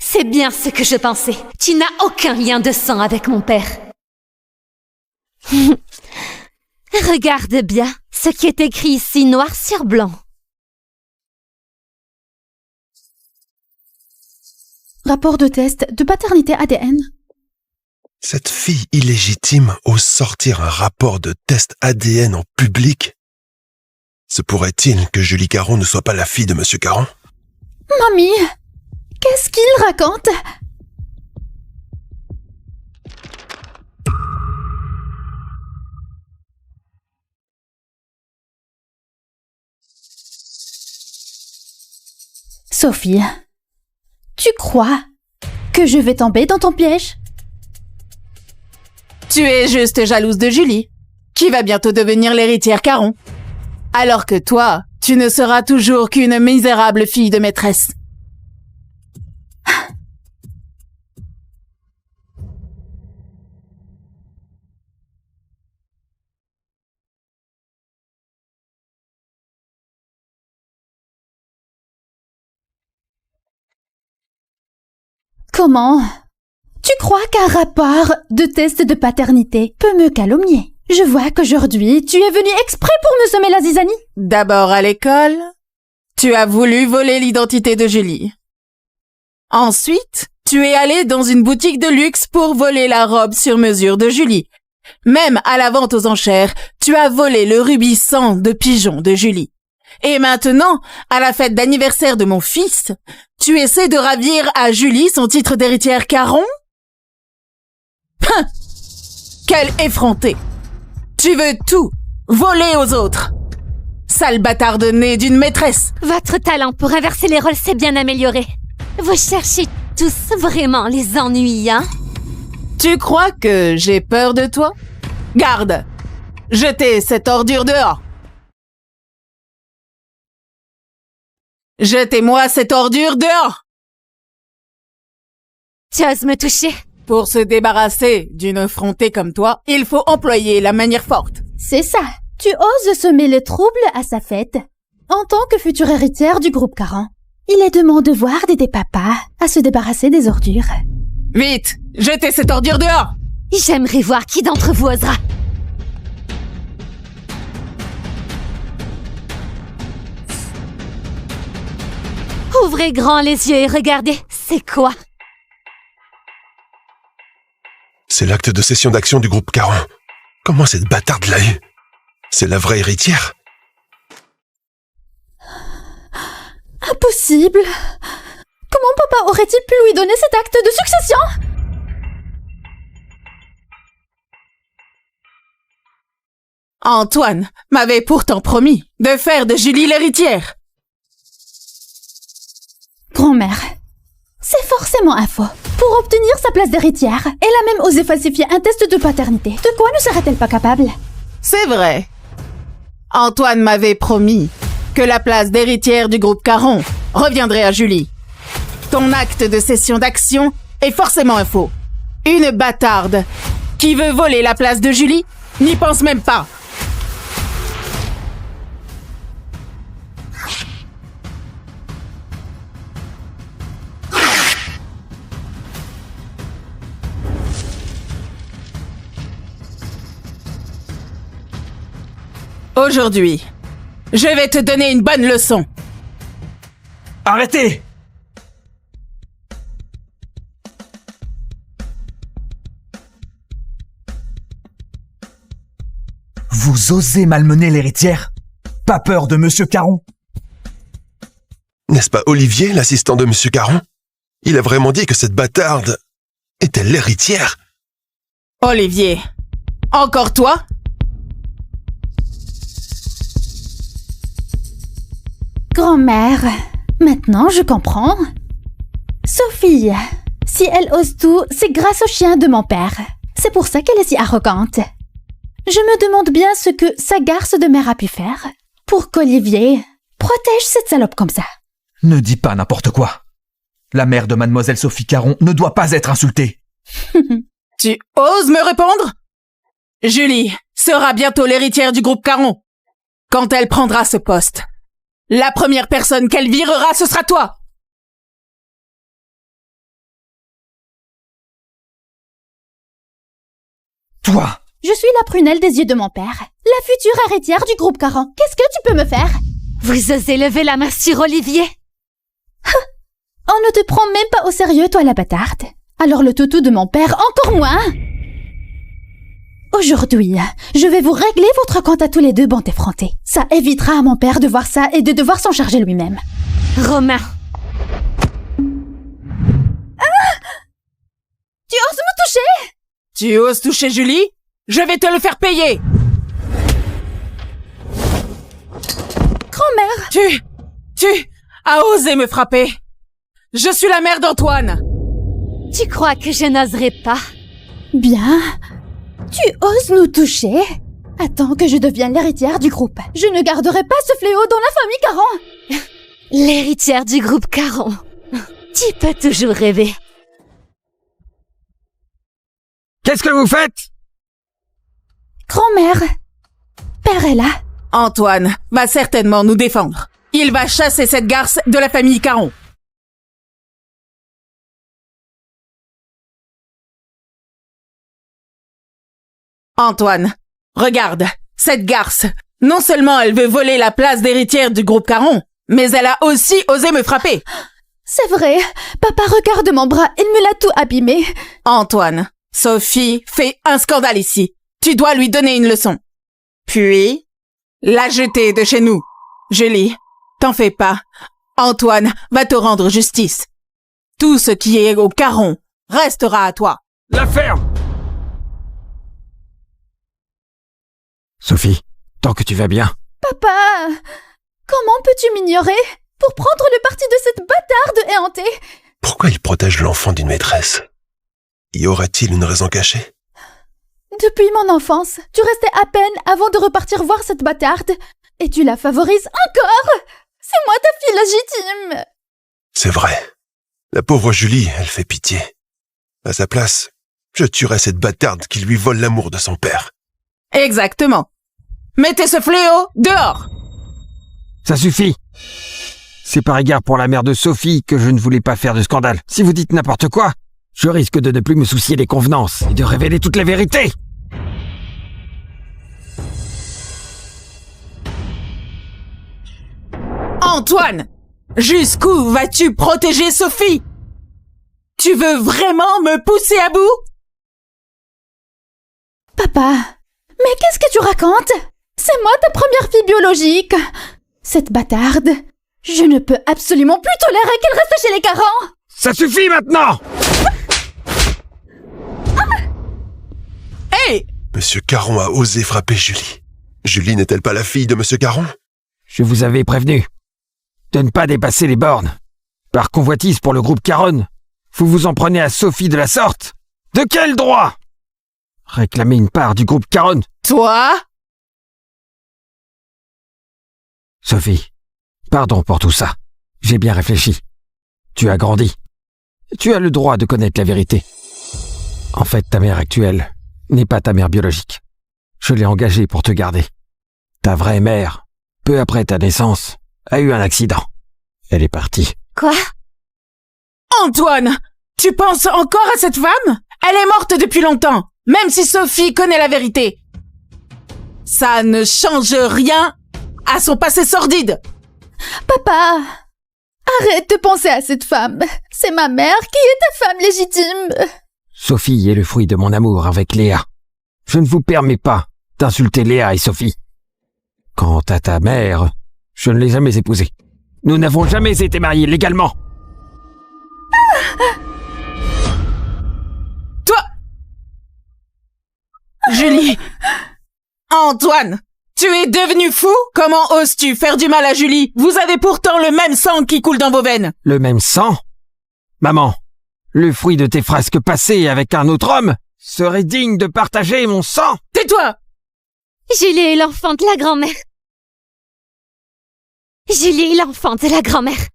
C'est bien ce que je pensais. Tu n'as aucun lien de sang avec mon père. Regarde bien ce qui est écrit ici noir sur blanc. Rapport de test de paternité ADN. Cette fille illégitime ose sortir un rapport de test ADN en public. Se pourrait-il que Julie Caron ne soit pas la fille de Monsieur Caron? Mamie, qu'est-ce qu'il raconte? Sophie, tu crois que je vais tomber dans ton piège? Tu es juste jalouse de Julie, qui va bientôt devenir l'héritière Caron. Alors que toi, tu ne seras toujours qu'une misérable fille de maîtresse. Comment? Tu crois qu'un rapport de test de paternité peut me calomnier? Je vois qu'aujourd'hui, tu es venu exprès pour me semer la zizanie. D'abord à l'école, tu as voulu voler l'identité de Julie. Ensuite, tu es allé dans une boutique de luxe pour voler la robe sur mesure de Julie. Même à la vente aux enchères, tu as volé le rubis sang de pigeon de Julie. Et maintenant, à la fête d'anniversaire de mon fils, tu essaies de ravir à Julie son titre d'héritière Caron? Quel effronté! Tu veux tout voler aux autres! Sale bâtard de nez d'une maîtresse! Votre talent pour inverser les rôles s'est bien amélioré. Vous cherchez tous vraiment les ennuis, hein? Tu crois que j'ai peur de toi? Garde! Jetez cette ordure dehors! Jetez-moi cette ordure dehors! Tu oses me toucher? Pour se débarrasser d'une effrontée comme toi, il faut employer la manière forte. C'est ça. Tu oses semer le trouble à sa fête. En tant que future héritière du groupe Caron, il est de mon devoir d'aider papa à se débarrasser des ordures. Vite! Jetez cette ordure dehors! J'aimerais voir qui d'entre vous osera. Ouvrez grand les yeux et regardez, c'est quoi? C'est l'acte de cession d'action du groupe Caron. Comment cette bâtarde l'a eu? C'est la vraie héritière? Impossible! Comment papa aurait-il pu lui donner cet acte de succession? Antoine m'avait pourtant promis de faire de Julie l'héritière. Grand-mère, c'est forcément un faux. Pour obtenir sa place d'héritière, elle a même osé falsifier un test de paternité. De quoi ne serait-elle pas capable? C'est vrai. Antoine m'avait promis que la place d'héritière du groupe Caron reviendrait à Julie. Ton acte de cession d'action est forcément un faux. Une bâtarde qui veut voler la place de Julie n'y pense même pas. Aujourd'hui, je vais te donner une bonne leçon. Arrêtez! Vous osez malmener l'héritière? Pas peur de Monsieur Caron? N'est-ce pas Olivier, l'assistant de Monsieur Caron? Il a vraiment dit que cette bâtarde était l'héritière? Olivier, encore toi? Grand-mère, maintenant je comprends. Sophie, si elle ose tout, c'est grâce au chien de mon père. C'est pour ça qu'elle est si arrogante. Je me demande bien ce que sa garce de mère a pu faire pour qu'Olivier protège cette salope comme ça. Ne dis pas n'importe quoi. La mère de mademoiselle Sophie Caron ne doit pas être insultée. Tu oses me répondre? Julie sera bientôt l'héritière du groupe Caron. Quand elle prendra ce poste, la première personne qu'elle virera, ce sera toi. Toi! Je suis la prunelle des yeux de mon père, la future héritière du groupe Caron. Qu'est-ce que tu peux me faire? Vous osez lever la main sur Olivier? On ne te prend même pas au sérieux, toi la bâtarde. Alors le toutou de mon père, encore moins. Aujourd'hui, je vais vous régler votre compte à tous les deux, bande effrontée. Ça évitera à mon père de voir ça et de devoir s'en charger lui-même. Romain. Ah! Tu oses me toucher? Tu oses toucher Julie? Je vais te le faire payer. Grand-mère. Tu as osé me frapper. Je suis la mère d'Antoine. Tu crois que je n'oserais pas? Bien. Tu oses nous toucher? Attends que je devienne l'héritière du groupe. Je ne garderai pas ce fléau dans la famille Caron. L'héritière du groupe Caron. Tu peux toujours rêver. Qu'est-ce que vous faites? Grand-mère, père est là. Antoine va certainement nous défendre. Il va chasser cette garce de la famille Caron. Antoine, regarde, cette garce, non seulement elle veut voler la place d'héritière du groupe Caron, mais elle a aussi osé me frapper. C'est vrai, papa regarde mon bras, il me l'a tout abîmé. Antoine, Sophie fait un scandale ici. Tu dois lui donner une leçon. Puis, la jeter de chez nous. Julie, t'en fais pas. Antoine va te rendre justice. Tout ce qui est au Caron restera à toi. La ferme! Sophie, tant que tu vas bien. Papa, comment peux-tu m'ignorer pour prendre le parti de cette bâtarde éhantée? Pourquoi il protège l'enfant d'une maîtresse? Y aurait-il une raison cachée? Depuis mon enfance, tu restais à peine avant de repartir voir cette bâtarde. Et tu la favorises encore! C'est moi ta fille légitime! C'est vrai. La pauvre Julie, elle fait pitié. À sa place, je tuerais cette bâtarde qui lui vole l'amour de son père. Exactement. Mettez ce fléau dehors! Ça suffit! C'est par égard pour la mère de Sophie que je ne voulais pas faire de scandale. Si vous dites n'importe quoi, je risque de ne plus me soucier des convenances et de révéler toute la vérité! Antoine! Jusqu'où vas-tu protéger Sophie? Tu veux vraiment me pousser à bout? Papa, mais qu'est-ce que tu racontes? C'est moi ta première fille biologique. Cette bâtarde, je ne peux absolument plus tolérer qu'elle reste chez les Caron. Ça suffit maintenant! Hey! Monsieur Caron a osé frapper Julie. Julie n'est-elle pas la fille de Monsieur Caron? Je vous avais prévenu de ne pas dépasser les bornes. Par convoitise pour le groupe Caron, vous vous en prenez à Sophie de la sorte? De quel droit? Réclamer une part du groupe Caron? Toi? Sophie, pardon pour tout ça. J'ai bien réfléchi. Tu as grandi. Tu as le droit de connaître la vérité. En fait, ta mère actuelle n'est pas ta mère biologique. Je l'ai engagée pour te garder. Ta vraie mère, peu après ta naissance, a eu un accident. Elle est partie. Quoi? Antoine! Tu penses encore à cette femme? Elle est morte depuis longtemps, même si Sophie connaît la vérité. Ça ne change rien à son passé sordide. Papa, arrête de penser à cette femme. C'est ma mère qui est ta femme légitime. Sophie est le fruit de mon amour avec Léa. Je ne vous permets pas d'insulter Léa et Sophie. Quant à ta mère, je ne l'ai jamais épousée. Nous n'avons jamais été mariés légalement. Toi! Julie! Antoine! Tu es devenu fou? Comment oses-tu faire du mal à Julie? Vous avez pourtant le même sang qui coule dans vos veines. Le même sang? Maman, le fruit de tes frasques passées avec un autre homme serait digne de partager mon sang? Tais-toi! Julie est l'enfant de la grand-mère. Julie est l'enfant de la grand-mère.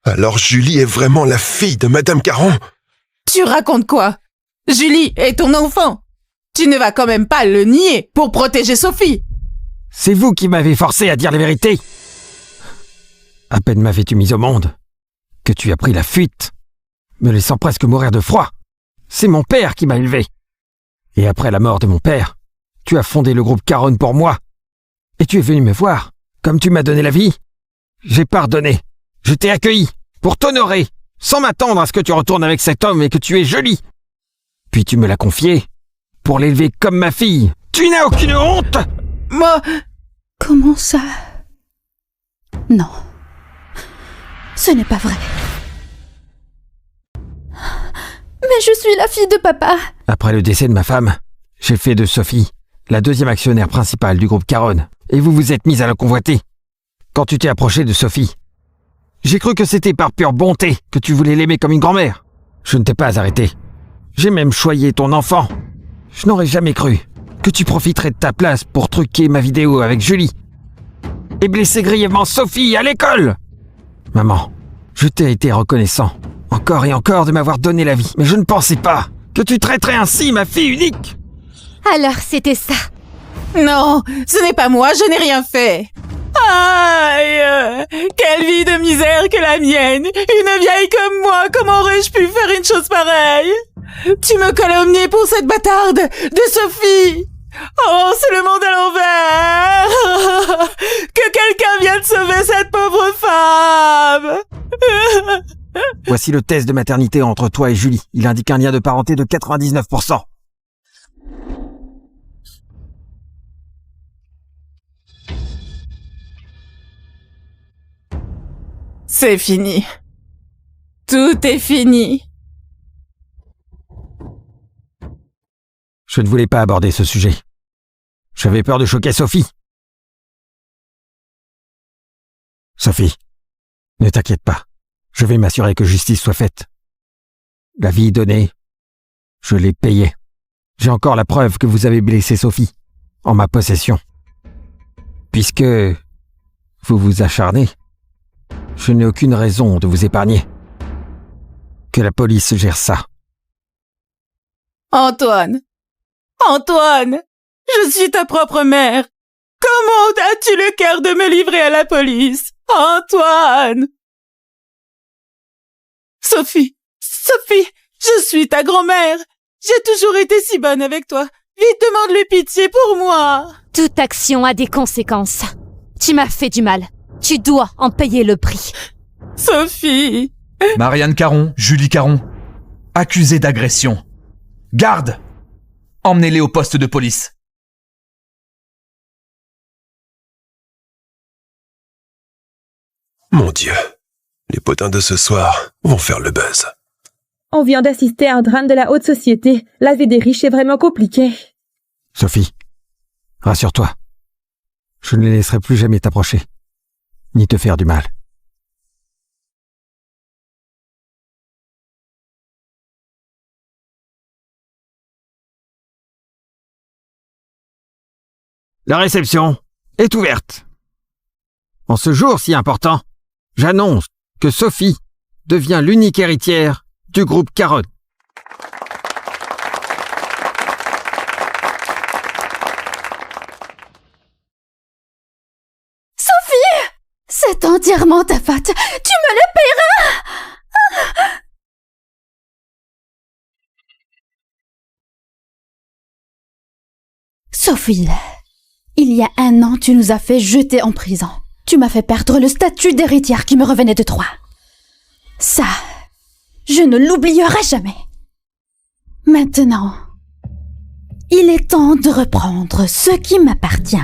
Alors Julie est vraiment la fille de Madame Caron? Tu racontes quoi? Julie est ton enfant. Tu ne vas quand même pas le nier pour protéger Sophie. C'est vous qui m'avez forcé à dire la vérité. À peine m'avais-tu mise au monde que tu as pris la fuite, me laissant presque mourir de froid. C'est mon père qui m'a élevé. Et après la mort de mon père, tu as fondé le groupe Caron pour moi. Et tu es venu me voir. Comme tu m'as donné la vie, j'ai pardonné. Je t'ai accueilli pour t'honorer, sans m'attendre à ce que tu retournes avec cet homme et que tu es jolie. Puis tu me l'as confié pour l'élever comme ma fille. Tu n'as aucune honte? Moi... Comment ça? Non. Ce n'est pas vrai. Mais je suis la fille de papa. Après le décès de ma femme, j'ai fait de Sophie la deuxième actionnaire principale du groupe Caron. Et vous vous êtes mise à la convoiter. Quand tu t'es approché de Sophie, j'ai cru que c'était par pure bonté que tu voulais l'aimer comme une grand-mère. Je ne t'ai pas arrêté. J'ai même choyé ton enfant. Je n'aurais jamais cru que tu profiterais de ta place pour truquer ma vidéo avec Julie et blesser grièvement Sophie à l'école. Maman, je t'ai été reconnaissant, encore et encore, de m'avoir donné la vie, mais je ne pensais pas que tu traiterais ainsi ma fille unique. Alors c'était ça. Non, ce n'est pas moi, je n'ai rien fait. Aïe! Quelle vie de misère que la mienne! Une vieille comme moi, comment aurais-je pu faire une chose pareille? Tu me calomniais pour cette bâtarde de Sophie! Oh, c'est le monde à l'envers! Que quelqu'un vienne sauver cette pauvre femme! Voici le test de maternité entre toi et Julie. Il indique un lien de parenté de 99%. C'est fini. Tout est fini. Je ne voulais pas aborder ce sujet. J'avais peur de choquer Sophie. Sophie, ne t'inquiète pas. Je vais m'assurer que justice soit faite. La vie donnée, je l'ai payée. J'ai encore la preuve que vous avez blessé Sophie, en ma possession. Puisque vous vous acharnez, je n'ai aucune raison de vous épargner. Que la police gère ça. Antoine! Antoine! Je suis ta propre mère! Comment as-tu le cœur de me livrer à la police? Antoine! Sophie! Sophie! Je suis ta grand-mère! J'ai toujours été si bonne avec toi! Vite, demande-lui pitié pour moi! Toute action a des conséquences. Tu m'as fait du mal. Tu dois en payer le prix. Sophie! Marianne Caron, Julie Caron, accusée d'agression. Garde! Emmenez-les au poste de police. Mon Dieu, les potins de ce soir vont faire le buzz. On vient d'assister à un drame de la haute société. La vie des riches est vraiment compliquée. Sophie, rassure-toi. Je ne les laisserai plus jamais t'approcher, ni te faire du mal. La réception est ouverte. En ce jour si important, j'annonce que Sophie devient l'unique héritière du groupe Caron. Sophie! C'est entièrement ta faute. Tu me le paieras! Sophie, il y a 1 an, tu nous as fait jeter en prison. Tu m'as fait perdre le statut d'héritière qui me revenait de toi. Ça, je ne l'oublierai jamais. Maintenant, il est temps de reprendre ce qui m'appartient.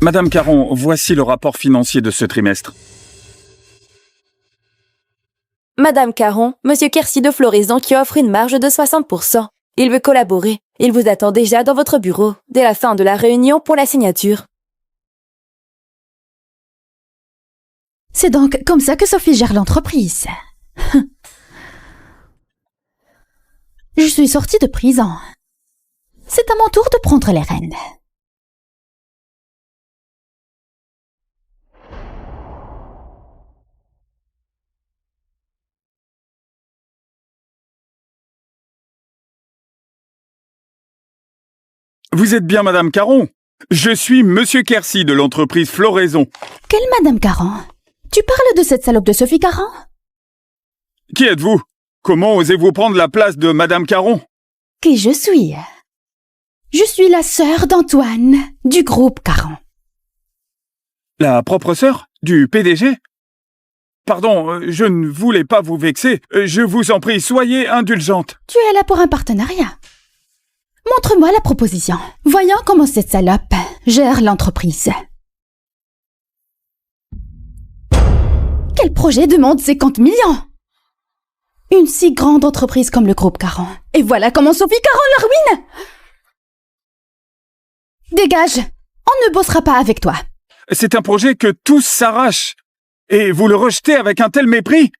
Madame Caron, voici le rapport financier de ce trimestre. Madame Caron, Monsieur Quercy de Floraison qui offre une marge de 60%. Il veut collaborer. Il vous attend déjà dans votre bureau, dès la fin de la réunion pour la signature. C'est donc comme ça que Sophie gère l'entreprise. Je suis sortie de prison. C'est à mon tour de prendre les rênes. Vous êtes bien Madame Caron? Je suis Monsieur Quercy de l'entreprise Floraison. Quelle Madame Caron? Tu parles de cette salope de Sophie Caron? Qui êtes-vous? Comment osez-vous prendre la place de Madame Caron? Qui je suis? Je suis la sœur d'Antoine, du groupe Caron. La propre sœur du PDG? Pardon, je ne voulais pas vous vexer. Je vous en prie, soyez indulgente. Tu es là pour un partenariat. Montre-moi la proposition. Voyons comment cette salope gère l'entreprise. Quel projet demande 50 millions? Une si grande entreprise comme le groupe Caron. Et voilà comment Sophie Caron la ruine! Dégage! On ne bossera pas avec toi. C'est un projet que tous s'arrachent. Et vous le rejetez avec un tel mépris?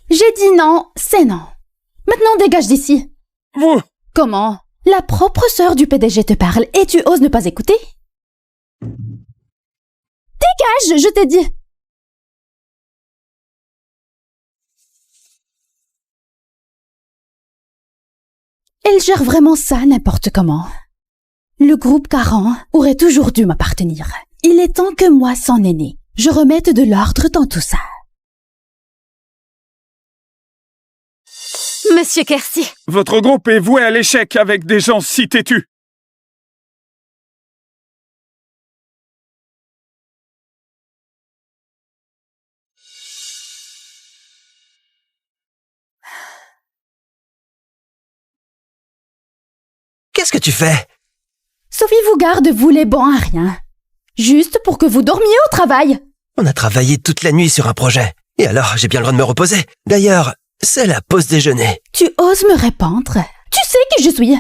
J'ai dit non, c'est non. Maintenant dégage d'ici. Vous? Comment? La propre sœur du PDG te parle et tu oses ne pas écouter? Dégage, je t'ai dit! Elle gère vraiment ça n'importe comment. Le groupe Caron aurait toujours dû m'appartenir. Il est temps que moi, son aîné, je remette de l'ordre dans tout ça. Monsieur Quercy. Votre groupe est voué à l'échec avec des gens si têtus. Qu'est-ce que tu fais? Sophie vous garde, vous les bons à rien. Juste pour que vous dormiez au travail. On a travaillé toute la nuit sur un projet. Et alors, j'ai bien le droit de me reposer. D'ailleurs, c'est la pause déjeuner. Tu oses me répondre? Tu sais qui je suis?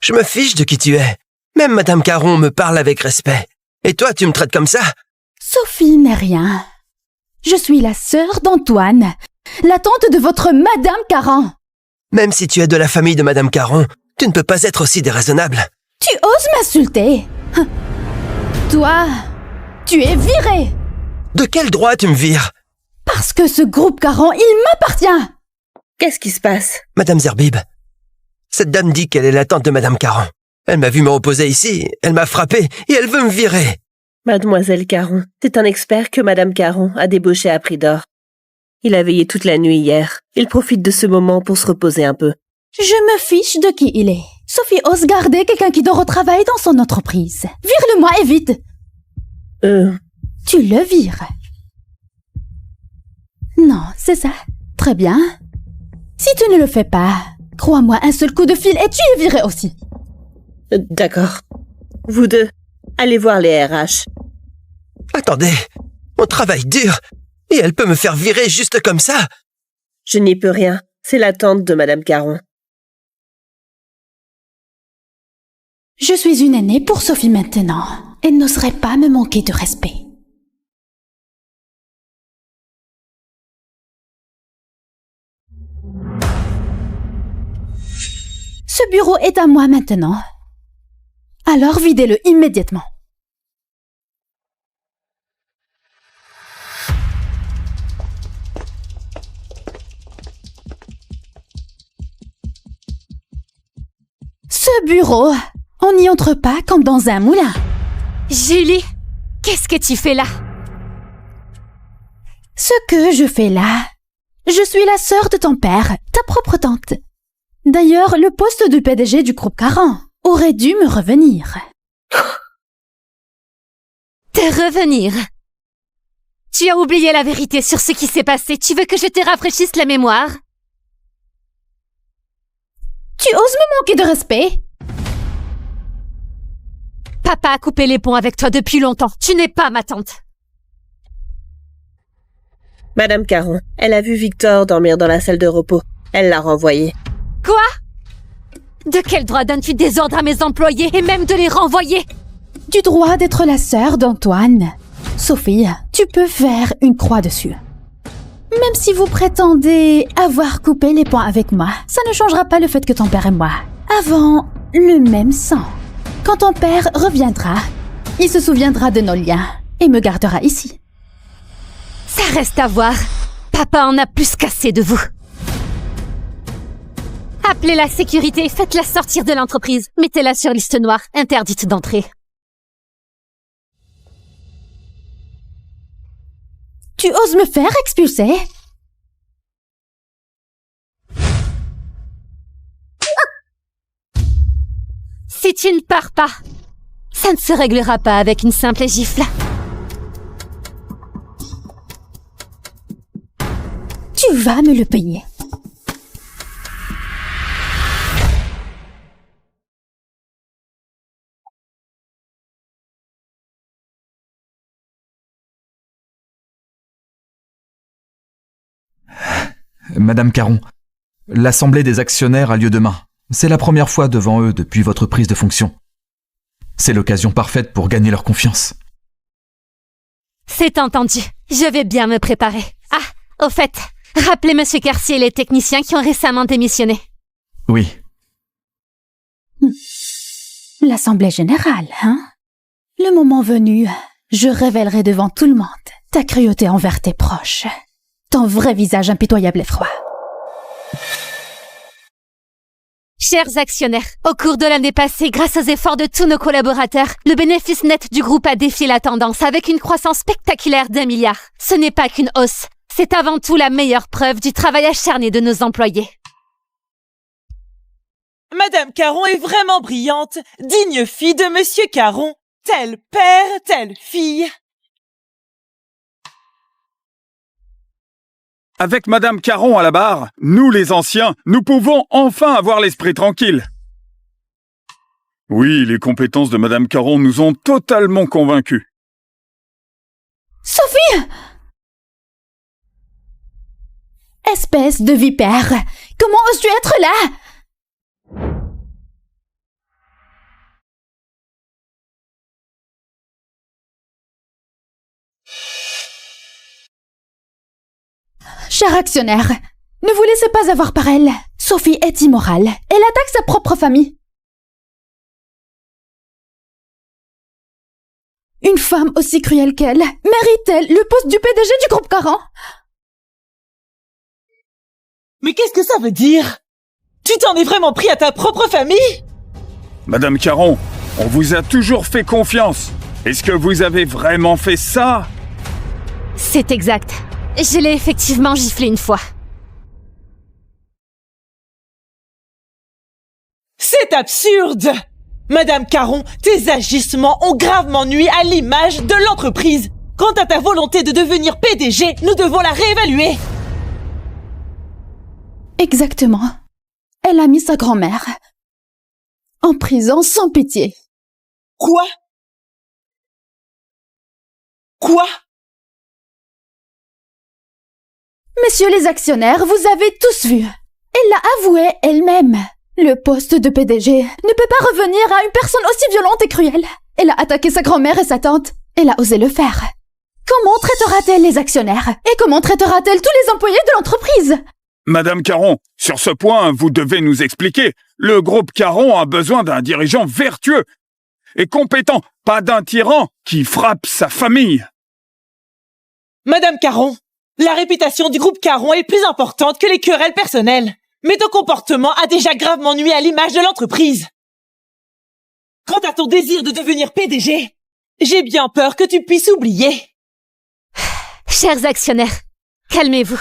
Je me fiche de qui tu es. Même Madame Caron me parle avec respect. Et toi, tu me traites comme ça? Sophie n'est rien. Je suis la sœur d'Antoine, la tante de votre Madame Caron. Même si tu es de la famille de Madame Caron, tu ne peux pas être aussi déraisonnable. Tu oses m'insulter? Toi, tu es viré. De quel droit tu me vires? Parce que ce groupe Caron, il m'appartient. Qu'est-ce qui se passe? Madame Zerbib, cette dame dit qu'elle est la tante de Madame Caron. Elle m'a vu me reposer ici, elle m'a frappé et elle veut me virer. Mademoiselle Caron, c'est un expert que Madame Caron a débauché à prix d'or. Il a veillé toute la nuit hier. Il profite de ce moment pour se reposer un peu. Je me fiche de qui il est. Sophie ose garder quelqu'un qui dort au travail dans son entreprise. Vire-le-moi et vite. Tu le vires. Non, c'est ça. Très bien. Si tu ne le fais pas, crois-moi, un seul coup de fil et tu es viré aussi. D'accord. Vous deux, allez voir les RH. Attendez, on travaille dur et elle peut me faire virer juste comme ça. Je n'y peux rien. C'est la tante de Madame Caron. Je suis une aînée pour Sophie maintenant. Elle n'oserait pas me manquer de respect. Ce bureau est à moi maintenant. Alors videz-le immédiatement. Ce bureau, on n'y entre pas comme dans un moulin. Julie, qu'est-ce que tu fais là? Ce que je fais là, je suis la sœur de ton père, ta propre tante. D'ailleurs, le poste de PDG du groupe Caron aurait dû me revenir. Te revenir? Tu as oublié la vérité sur ce qui s'est passé. Tu veux que je te rafraîchisse la mémoire? Tu oses me manquer de respect? Papa a coupé les ponts avec toi depuis longtemps. Tu n'es pas ma tante. Madame Caron, elle a vu Victor dormir dans la salle de repos. Elle l'a renvoyé. Quoi? De quel droit donnes-tu des ordres à mes employés et même de les renvoyer? Du droit d'être la sœur d'Antoine. Sophie, tu peux faire une croix dessus. Même si vous prétendez avoir coupé les ponts avec moi, ça ne changera pas le fait que ton père et moi avons le même sang. Quand ton père reviendra, il se souviendra de nos liens et me gardera ici. Ça reste à voir. Papa en a plus qu'assez de vous. Appelez la sécurité et faites-la sortir de l'entreprise. Mettez-la sur liste noire, interdite d'entrée. Tu oses me faire expulser? Si tu ne pars pas, ça ne se réglera pas avec une simple gifle. Tu vas me le payer. Madame Caron, l'assemblée des actionnaires a lieu demain. C'est la première fois devant eux depuis votre prise de fonction. C'est l'occasion parfaite pour gagner leur confiance. C'est entendu. Je vais bien me préparer. Ah, au fait, rappelez Monsieur Cartier et les techniciens qui ont récemment démissionné. Oui. L'assemblée générale, hein? Le moment venu, je révélerai devant tout le monde ta cruauté envers tes proches. Ton vrai visage impitoyable et froid. Chers actionnaires, au cours de l'année passée, grâce aux efforts de tous nos collaborateurs, le bénéfice net du groupe a défié la tendance avec une croissance spectaculaire d'1 milliard. Ce n'est pas qu'une hausse, c'est avant tout la meilleure preuve du travail acharné de nos employés. Madame Caron est vraiment brillante, digne fille de Monsieur Caron. Tel père, telle fille. Avec Madame Caron à la barre, nous les anciens, nous pouvons enfin avoir l'esprit tranquille. Oui, les compétences de Madame Caron nous ont totalement convaincus. Sophie! Espèce de vipère! Comment oses-tu être là? Cher actionnaire, ne vous laissez pas avoir par elle. Sophie est immorale. Elle attaque sa propre famille. Une femme aussi cruelle qu'elle mérite-t-elle le poste du PDG du groupe Caron? Mais qu'est-ce que ça veut dire? Tu t'en es vraiment pris à ta propre famille? Madame Caron, on vous a toujours fait confiance. Est-ce que vous avez vraiment fait ça? C'est exact. Je l'ai effectivement giflé une fois. C'est absurde! Madame Caron, tes agissements ont gravement nui à l'image de l'entreprise. Quant à ta volonté de devenir PDG, nous devons la réévaluer. Exactement. Elle a mis sa grand-mère en prison sans pitié. Quoi? Quoi? Messieurs les actionnaires, vous avez tous vu. Elle l'a avoué elle-même. Le poste de PDG ne peut pas revenir à une personne aussi violente et cruelle. Elle a attaqué sa grand-mère et sa tante. Elle a osé le faire. Comment traitera-t-elle les actionnaires? Et comment traitera-t-elle tous les employés de l'entreprise? Madame Caron, sur ce point, vous devez nous expliquer. Le groupe Caron a besoin d'un dirigeant vertueux et compétent, pas d'un tyran qui frappe sa famille. Madame Caron, la réputation du groupe Caron est plus importante que les querelles personnelles. Mais ton comportement a déjà gravement nui à l'image de l'entreprise. Quant à ton désir de devenir PDG, j'ai bien peur que tu puisses oublier. Chers actionnaires, calmez-vous.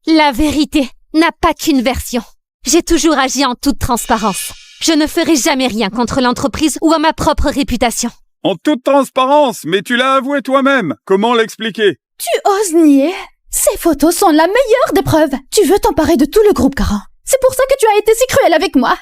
La vérité n'a pas qu'une version. J'ai toujours agi en toute transparence. Je ne ferai jamais rien contre l'entreprise ou à ma propre réputation. En toute transparence, mais tu l'as avoué toi-même. Comment l'expliquer? Tu oses nier? Ces photos sont la meilleure des preuves. Tu veux t'emparer de tout le groupe Caron. C'est pour ça que tu as été si cruel avec moi.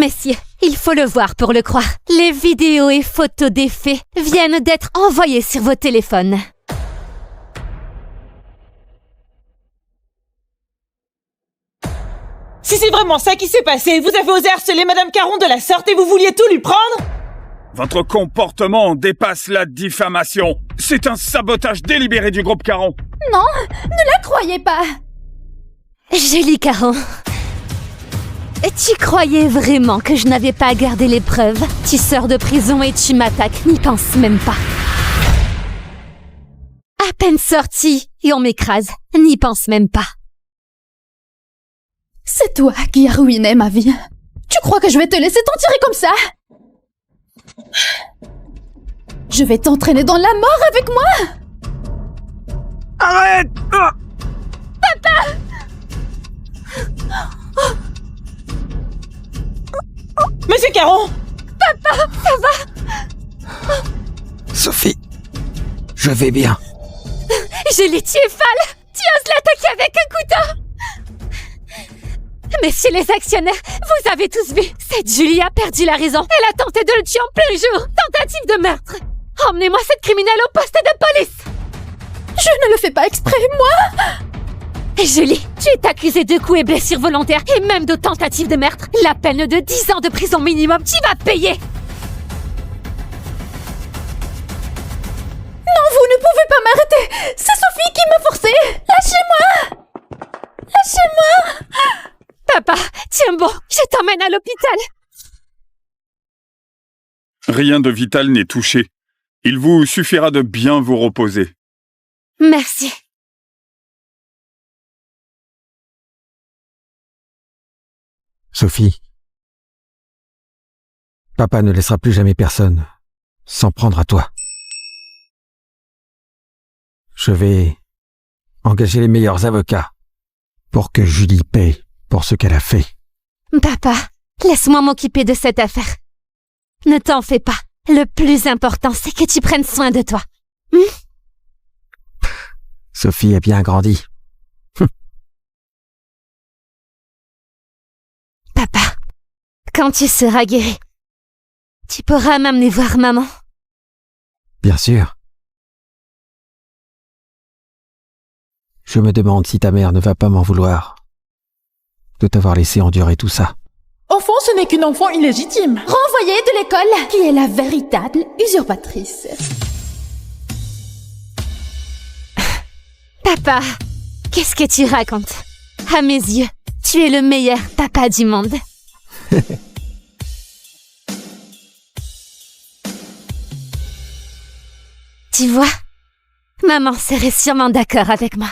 Messieurs, il faut le voir pour le croire. Les vidéos et photos des faits viennent d'être envoyées sur vos téléphones. Si c'est vraiment ça qui s'est passé, vous avez osé harceler Madame Caron de la sorte et vous vouliez tout lui prendre? Votre comportement dépasse la diffamation. C'est un sabotage délibéré du groupe Caron. Non, ne la croyez pas. Julie Caron, tu croyais vraiment que je n'avais pas gardé les preuves? Tu sors de prison et tu m'attaques, n'y pense même pas. À peine sortie et on m'écrase, n'y pense même pas. C'est toi qui as ruiné ma vie. Tu crois que je vais te laisser t'en tirer comme ça? Je vais t'entraîner dans la mort avec moi. Arrête! Papa! Monsieur Caron! Papa, ça va? Sophie, je vais bien. Julie, tu es folle! Tu oses l'attaquer avec un couteau! Messieurs les actionnaires, vous avez tous vu, cette Julie a perdu la raison. Elle a tenté de le tuer en plein jour. Tentative de meurtre. Emmenez-moi cette criminelle au poste de police. Je ne le fais pas exprès, moi. Julie, tu es accusée de coups et blessures volontaires et même de tentative de meurtre. La peine de 10 ans de prison minimum, tu vas payer. Non, vous ne pouvez pas m'arrêter. C'est Sophie qui m'a forcé. Lâchez-moi. Lâchez-moi. Papa, tiens bon, je t'emmène à l'hôpital. Rien de vital n'est touché. Il vous suffira de bien vous reposer. Merci. Sophie, papa ne laissera plus jamais personne s'en prendre à toi. Je vais engager les meilleurs avocats pour que Julie paie pour ce qu'elle a fait. Papa, laisse-moi m'occuper de cette affaire. Ne t'en fais pas. Le plus important, c'est que tu prennes soin de toi. Sophie a bien grandi. Papa, quand tu seras guéri, tu pourras m'amener voir maman. Bien sûr. Je me demande si ta mère ne va pas m'en vouloir de t'avoir laissé endurer tout ça. Enfant, ce n'est qu'une enfant illégitime. Renvoyée de l'école, qui est la véritable usurpatrice. Papa, qu'est-ce que tu racontes? À mes yeux, tu es le meilleur papa du monde. Tu vois, maman serait sûrement d'accord avec moi.